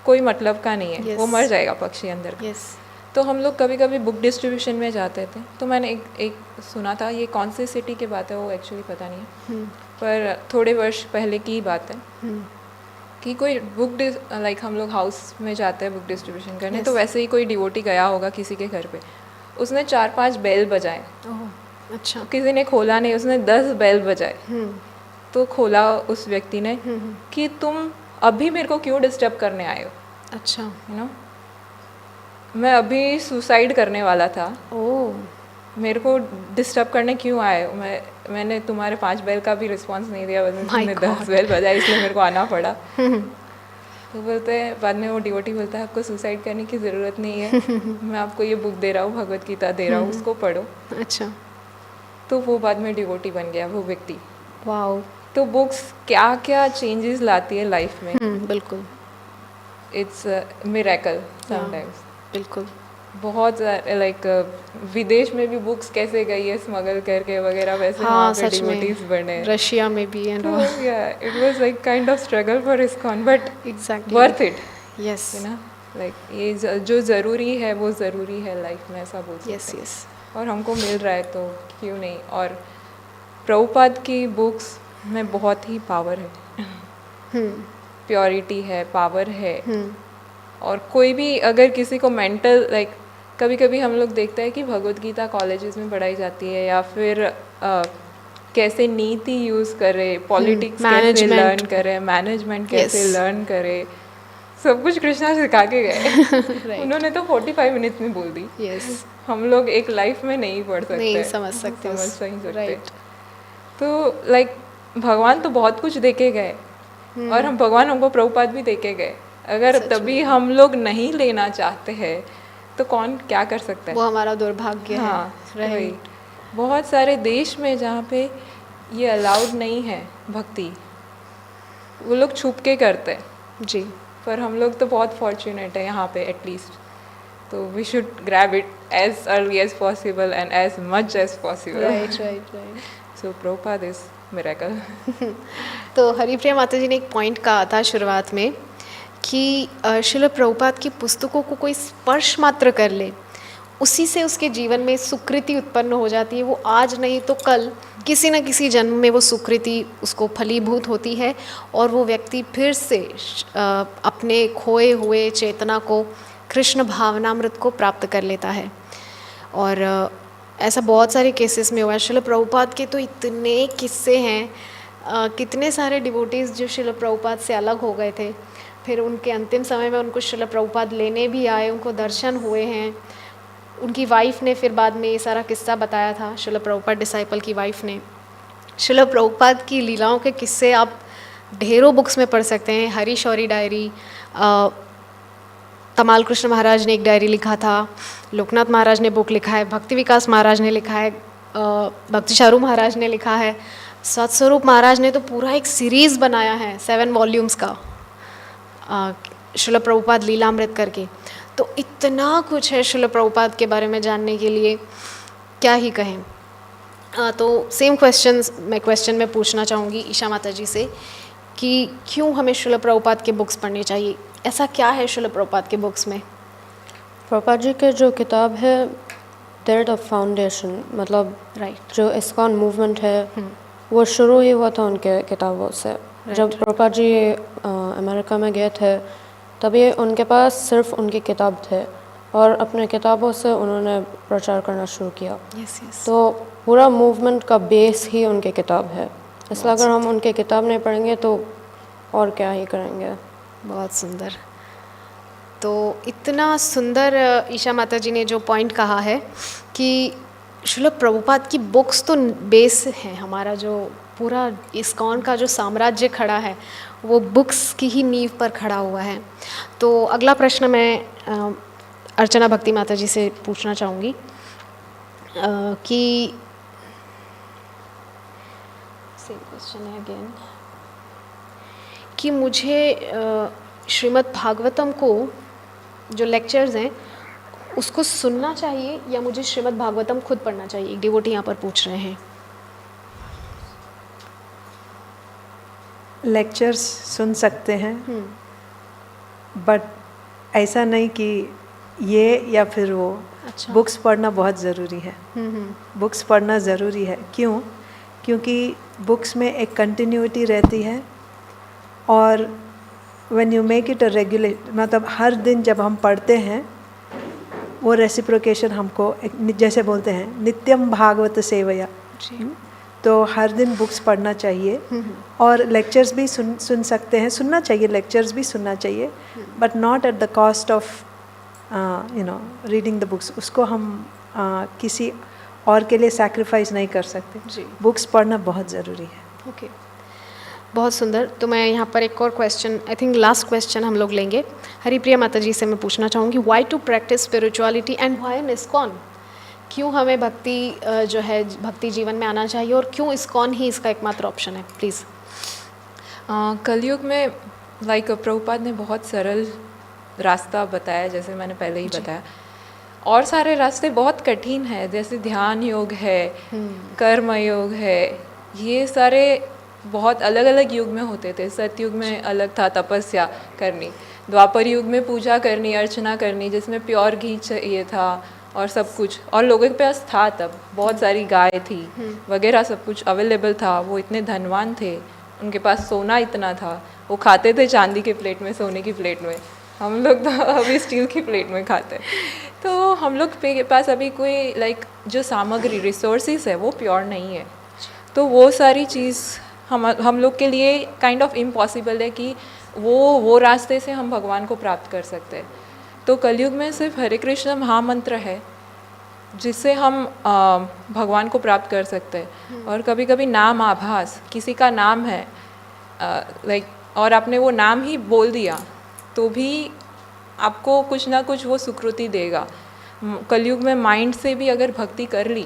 C: कोई मतलब का नहीं है, वो मर जाएगा पक्षी अंदर।
A: यस।
C: तो हम लोग कभी कभी बुक डिस्ट्रीब्यूशन में जाते थे, तो मैंने एक सुना था, ये कौन सी सिटी की बात है वो एक्चुअली पता नहीं है, पर थोड़े वर्ष पहले की बात है कि कोई हम लोग हाउस में जाते हैं बुक डिस्ट्रीब्यूशन करने, तो वैसे ही कोई डिवोटी गया होगा किसी के घर पे, उसने 4-5 बेल बजाए।
A: अच्छा।
C: किसी ने खोला नहीं, उसने 10 बेल बजाए। तो खोला उस व्यक्ति ने कि तुम अभी मेरे को क्यों डिस्टर्ब करने आए हो।
A: अच्छा।
C: मैं अभी सुसाइड करने वाला था, मेरे को डिस्टर्ब करने क्यों आए हो। मैंने तुम्हारे 5 बेल का भी रिस्पांस नहीं दिया, बस तुमने 10 बेल बजाई, इसलिए मेरे को आना पड़ा। तो बोलते हैं, बाद में वो डिवोटी बोलता है आपको सुसाइड करने की ज़रूरत नहीं है, मैं आपको ये बुक दे रहा हूँ, भगवत गीता दे रहा हूँ, उसको पढ़ो।
A: अच्छा।
C: तो वो बाद में डिवोटी बन गया वो व्यक्ति।
A: वाओ।
C: तो बुक्स क्या क्या चेंजेस लाती है लाइफ में।
A: बिल्कुल।
C: It's miracle sometimes.
A: बिल्कुल।
C: बहुत विदेश में भी बुक्स कैसे गई है स्मगल करके वगैरह, वैसे वहाँ पे डिवोटीज बने,
A: रशिया में भी and all.
C: It was like kind of struggle for ISKCON, but
A: exactly
C: worth it.
A: Yes.
C: ये जो ज़रूरी है वो ज़रूरी है लाइफ में, ऐसा बोल सकते हैं।
A: Yes yes.
C: और हमको मिल रहा है तो क्यों नहीं। और प्रभुपाद की बुक्स में बहुत ही पावर है, प्योरिटी है, पावर है। और कोई भी अगर किसी को मेंटल कभी कभी हम लोग देखते हैं कि भगवत गीता कॉलेजेस में पढ़ाई जाती है, या फिर कैसे नीति यूज़ करे, पॉलिटिक्स कैसे लर्न करे, मैनेजमेंट कैसे लर्न करे, सब कुछ कृष्णा सिखा के गए। उन्होंने तो 45 मिनट्स में बोल दी।
A: यस।
C: हम लोग एक लाइफ में नहीं पढ़ सकते,
A: नहीं समझ सकते,
C: समझ नहीं सकते। तो भगवान तो बहुत कुछ देके गए, और हम भगवान हमको प्रभुपाद भी देके गए। अगर तभी हम लोग नहीं लेना चाहते हैं तो कौन क्या कर सकता है,
A: वो हमारा दुर्भाग्य है।
C: वही बहुत सारे देश में जहाँ पे ये अलाउड नहीं है भक्ति, वो लोग छुप के करते हैं
A: जी।
C: पर हम लोग तो बहुत फॉर्चुनेट है यहाँ पे एटलीस्ट, तो we should grab it as early as possible and as much as possible.
A: Right.
C: So Prabhupada is miracle.
A: तो हरिप्रिया माता जी ने एक पॉइंट कहा था शुरुआत में कि श्रील प्रभुपाद की पुस्तकों को कोई स्पर्श मात्र कर ले, उसी से उसके जीवन में सुकृति उत्पन्न हो जाती है। वो आज नहीं तो कल किसी न किसी जन्म में वो सुकृति उसको फलीभूत होती है, और वो व्यक्ति फिर से अपने खोए हुए चेतना को, कृष्ण भावनामृत को प्राप्त कर लेता है। और ऐसा बहुत सारे केसेस में हुआ है। श्रील प्रभुपाद के तो इतने किस्से हैं, कितने सारे डिवोटीज़ जो श्रील प्रभुपाद से अलग हो गए थे, फिर उनके अंतिम समय में उनको श्रील प्रभुपाद लेने भी आए, उनको दर्शन हुए हैं। उनकी वाइफ ने फिर बाद में ये सारा किस्सा बताया था, श्रील प्रभुपाद डिसाइपल की वाइफ ने। श्रील प्रभुपाद की लीलाओं के किस्से आप ढेरों बुक्स में पढ़ सकते हैं। हरी शौरी डायरी, तमाल कृष्ण महाराज ने एक डायरी लिखा था, लोकनाथ महाराज ने बुक लिखा है, भक्ति विकास महाराज ने लिखा है, भक्ति चारू महाराज ने लिखा है, सत्स्वरूप महाराज ने तो पूरा एक सीरीज़ बनाया है 7 वॉल्यूम्स का, श्रील प्रभुपाद लीलामृत करके। तो इतना कुछ है श्रील प्रभुपाद के बारे में जानने के लिए, क्या ही कहें। तो सेम क्वेश्चन मैं पूछना चाहूँगी ईशा माता जी से कि क्यों हमें श्रील प्रभुपाद के बुक्स पढ़नी चाहिए, ऐसा क्या है श्रील प्रभुपाद के बुक्स में?
D: प्रभुपाद जी के जो किताब है देयर द फाउंडेशन, मतलब
A: राइट।
D: जो इस्कॉन मूवमेंट है वो शुरू ही हुआ था उनके किताबों से। जब प्रभुपाद जी अमेरिका में गए थे तभी उनके पास सिर्फ उनकी किताब थे और अपने किताबों से उन्होंने प्रचार करना शुरू किया।
A: Yes yes.
D: तो पूरा मूवमेंट का बेस ही उनकी किताब है, इसलिए अगर हम उनकी किताब नहीं पढ़ेंगे तो और क्या ही करेंगे।
A: बहुत सुंदर। तो इतना सुंदर ईशा माता जी ने जो पॉइंट कहा है कि श्रील प्रभुपाद की बुक्स तो बेस है, हमारा जो पूरा इस्कॉन का जो साम्राज्य खड़ा है वो बुक्स की ही नींव पर खड़ा हुआ है। तो अगला प्रश्न मैं अर्चना भक्ति माता जी से पूछना चाहूँगी कि सेम क्वेश्चन है अगेन कि मुझे श्रीमद् भागवतम को जो लेक्चर्स हैं उसको सुनना चाहिए या मुझे श्रीमद् भागवतम खुद पढ़ना चाहिए? एक डिवोटी यहाँ पर पूछ रहे हैं।
B: लेक्चर्स सुन सकते हैं बट ऐसा नहीं कि ये या फिर वो।
A: अच्छा।
B: बुक्स पढ़ना बहुत ज़रूरी है। बुक्स पढ़ना ज़रूरी है। क्यों? क्योंकि बुक्स में एक कंटिन्यूटी रहती है और when you make it a regular, मतलब हर दिन जब हम पढ़ते हैं वो रेसिप्रोकेशन हमको जैसे बोलते हैं नित्यम भागवत सेवया, तो हर दिन बुक्स पढ़ना चाहिए और लेक्चर्स भी सुन सकते हैं, सुनना चाहिए, लेक्चर्स भी सुनना चाहिए but not at the cost of reading the books. उसको हम किसी और के लिए सैक्रिफाइस नहीं कर सकते
A: जी।
B: बुक्स पढ़ना बहुत ज़रूरी है।
A: ओके, बहुत सुंदर। तो मैं यहाँ पर एक और question, I think last question हम लोग लेंगे। हरिप्रिया माता जी से मैं पूछना चाहूँगी, why to practice spirituality and why in ISKCON? क्यों हमें भक्ति जो है भक्ति जीवन में आना चाहिए और क्यों इस्कॉन ही इसका एकमात्र ऑप्शन है? प्लीज़।
C: कलयुग में प्रभुपाद ने बहुत सरल रास्ता बताया, जैसे मैंने पहले ही बताया। और सारे रास्ते बहुत कठिन हैं, जैसे ध्यान योग है, कर्म योग है, ये सारे बहुत अलग अलग युग में होते थे। सतयुग में अलग था, तपस्या करनी। द्वापर युग में पूजा करनी, अर्चना करनी, जिसमें प्योर घी चाहिए था और सब कुछ, और लोगों के पास था तब बहुत सारी गाय थी वगैरह, सब कुछ अवेलेबल था। वो इतने धनवान थे, उनके पास सोना इतना था, वो खाते थे चांदी के प्लेट में, सोने की प्लेट में। हम लोग तो अभी स्टील की प्लेट में खाते हैं। तो हम लोग के पास अभी कोई जो सामग्री रिसोर्सेज है वो प्योर नहीं है। तो वो सारी चीज़ हम लोग के लिए काइंड ऑफ इम्पॉसिबल है कि वो रास्ते से हम भगवान को प्राप्त कर सकते हैं। तो कलयुग में सिर्फ हरे कृष्ण महामंत्र है जिससे हम भगवान को प्राप्त कर सकते हैं। और कभी कभी नाम आभास, किसी का नाम है और आपने वो नाम ही बोल दिया तो भी आपको कुछ ना कुछ वो सुकृति देगा। कलयुग में माइंड से भी अगर भक्ति कर ली,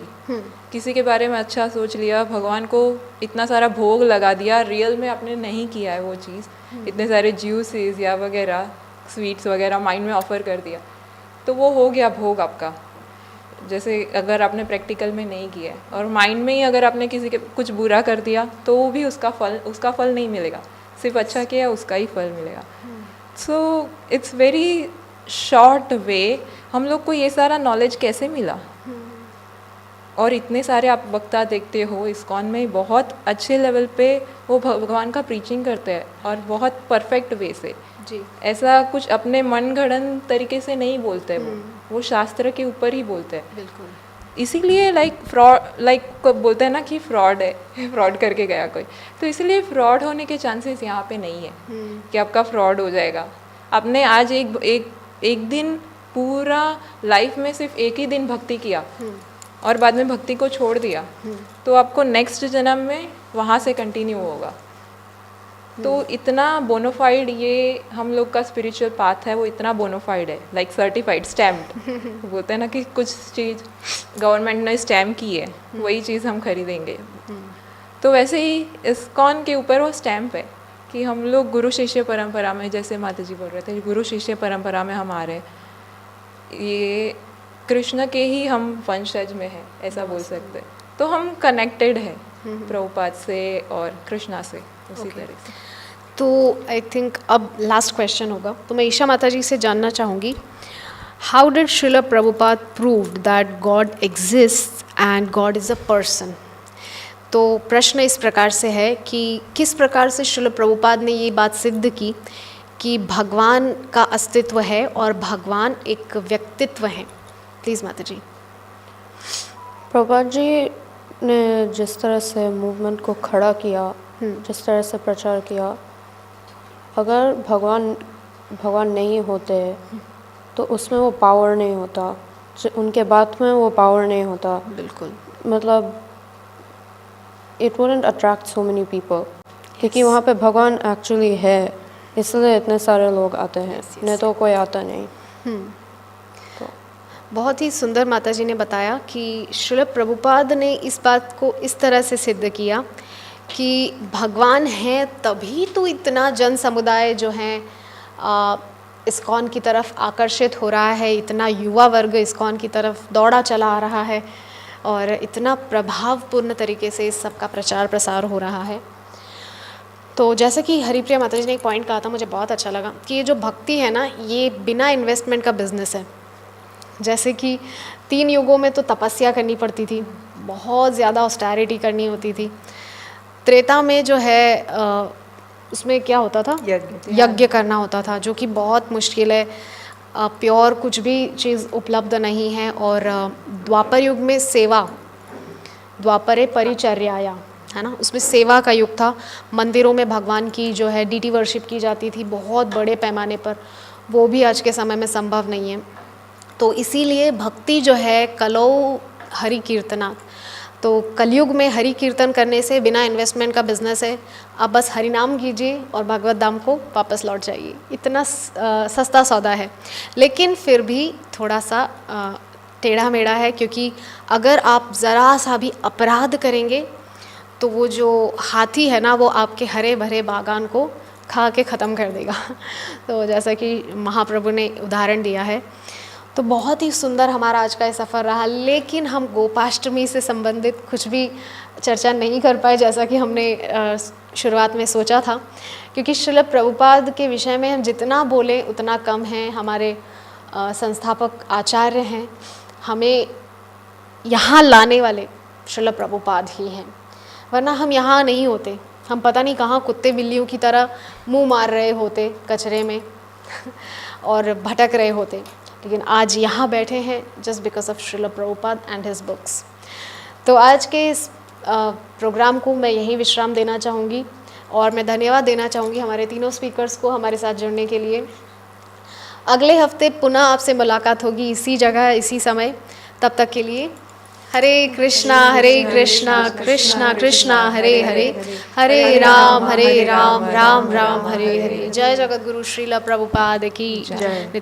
C: किसी के बारे में अच्छा सोच लिया, भगवान को इतना सारा भोग लगा दिया, रियल में आपने नहीं किया है वो चीज़, इतने सारे जूसेस या वगैरह स्वीट्स वगैरह माइंड में ऑफर कर दिया, तो वो हो गया भोग आपका। जैसे अगर आपने प्रैक्टिकल में नहीं किया है और माइंड में ही अगर आपने किसी के कुछ बुरा कर दिया तो वो भी उसका फल नहीं मिलेगा, सिर्फ अच्छा किया उसका ही फल मिलेगा। So it's very short way. हम लोग को ये सारा नॉलेज कैसे मिला? और इतने सारे आप वक्ता देखते हो इस्कॉन में, बहुत अच्छे लेवल पे वो भगवान का प्रीचिंग करते हैं और बहुत परफेक्ट वे से जी। ऐसा कुछ अपने मन गढ़ंत तरीके से नहीं बोलते वो शास्त्र के ऊपर ही बोलते हैं।
A: बिल्कुल।
C: इसीलिए फ्रॉड बोलते हैं ना कि फ्रॉड है, फ्रॉड करके गया कोई, तो इसीलिए फ्रॉड होने के चांसेस यहाँ पे नहीं है कि आपका फ्रॉड हो जाएगा। आपने आज एक दिन पूरा लाइफ में सिर्फ एक ही दिन भक्ति किया और बाद में भक्ति को छोड़ दिया, तो आपको नेक्स्ट जन्म में वहाँ से कंटिन्यू होगा। तो इतना बोनोफाइड ये हम लोग का स्पिरिचुअल पाथ है, वो इतना बोनोफाइड है, सर्टिफाइड, स्टैम्प्ड। बोलते हैं ना कि कुछ चीज़ गवर्नमेंट ने स्टैम्प की है, वही चीज़ हम खरीदेंगे। तो वैसे ही इस्कॉन के ऊपर वो स्टैम्प है कि हम लोग गुरु शिष्य परंपरा में, जैसे माता जी बोल रहे थे, गुरु शिष्य परंपरा में हम आ रहे हैं, ये कृष्ण के ही हम वंशज में हैं, ऐसा बोल सकते हैं। तो हम कनेक्टेड हैं प्रभुपाद से और कृष्णा से उसी तरह से।
A: तो आई थिंक अब लास्ट क्वेश्चन होगा, तो मैं ईशा माता जी से जानना चाहूँगी how did Srila Prabhupada proved that God exist and God is a person? तो प्रश्न इस प्रकार से है कि किस प्रकार से श्रील प्रभुपाद ने ये बात सिद्ध की कि भगवान का अस्तित्व है और भगवान एक व्यक्तित्व है। प्लीज़ माता जी।
D: प्रभुपाद जी ने जिस तरह से मूवमेंट को खड़ा किया, जिस तरह से प्रचार किया, अगर भगवान नहीं होते तो उसमें वो पावर नहीं होता, उनके बात में वो पावर नहीं होता।
A: बिल्कुल।
D: मतलब it wouldn't attract so many people, क्योंकि वहाँ पे भगवान एक्चुअली है, इसलिए इतने सारे लोग आते हैं, नहीं तो कोई आता नहीं।
A: बहुत ही सुंदर माता जी ने बताया कि श्रील प्रभुपाद ने इस बात को इस तरह से सिद्ध किया कि भगवान है तभी तो इतना जन समुदाय जो है इस्कॉन की तरफ आकर्षित हो रहा है, इतना युवा वर्ग इस्कॉन की तरफ दौड़ा चला आ रहा है और इतना प्रभावपूर्ण तरीके से इस सब का प्रचार प्रसार हो रहा है। तो जैसे कि हरिप्रिया माता जी ने एक पॉइंट कहा था, मुझे बहुत अच्छा लगा कि ये जो भक्ति है ना, ये बिना इन्वेस्टमेंट का बिजनेस है। जैसे कि 3 युगों में तो तपस्या करनी पड़ती थी, बहुत ज़्यादा ऑस्टेरिटी करनी होती थी। त्रेता में जो है उसमें क्या होता था, यज्ञ करना होता था, जो कि बहुत मुश्किल है, प्योर कुछ भी चीज़ उपलब्ध नहीं है। और द्वापर युग में सेवा, द्वापरे परिचर्याया, है ना, उसमें सेवा का युग था। मंदिरों में भगवान की जो है डीटी वर्शिप की जाती थी बहुत बड़े पैमाने पर, वो भी आज के समय में संभव नहीं है। तो इसीलिए भक्ति जो है कलौ हरि कीर्तनात्, तो कलयुग में हरि कीर्तन करने से बिना इन्वेस्टमेंट का बिजनेस है। आप बस हरि नाम कीजिए और भगवत धाम को वापस लौट जाइए, इतना सस्ता सौदा है। लेकिन फिर भी थोड़ा सा टेढ़ा मेढ़ा है, क्योंकि अगर आप ज़रा सा भी अपराध करेंगे तो वो जो हाथी है ना, वो आपके हरे भरे बागान को खा के ख़त्म कर देगा। तो जैसा कि महाप्रभु ने उदाहरण दिया है। तो बहुत ही सुंदर हमारा आज का ये सफ़र रहा, लेकिन हम गोपाष्टमी से संबंधित कुछ भी चर्चा नहीं कर पाए, जैसा कि हमने शुरुआत में सोचा था, क्योंकि श्रील प्रभुपाद के विषय में हम जितना बोलें उतना कम है। हमारे संस्थापक आचार्य हैं, हमें यहाँ लाने वाले श्रील प्रभुपाद ही हैं, वरना हम यहाँ नहीं होते। हम पता नहीं कहाँ कुत्ते बिल्लियों की तरह मुंह मार रहे होते कचरे में और भटक रहे होते, लेकिन आज यहाँ बैठे हैं just because of Srila Prabhupada and his books. तो आज के इस प्रोग्राम को मैं यहीं विश्राम देना चाहूँगी और मैं धन्यवाद देना चाहूँगी हमारे तीनों स्पीकर्स को हमारे साथ जुड़ने के लिए। अगले हफ्ते पुनः आपसे मुलाकात होगी इसी जगह इसी समय। तब तक के लिए हरे कृष्णा कृष्णा कृष्णा हरे हरे, हरे राम राम राम हरे हरे। जय जगत गुरु श्रील प्रभुपाद की जय।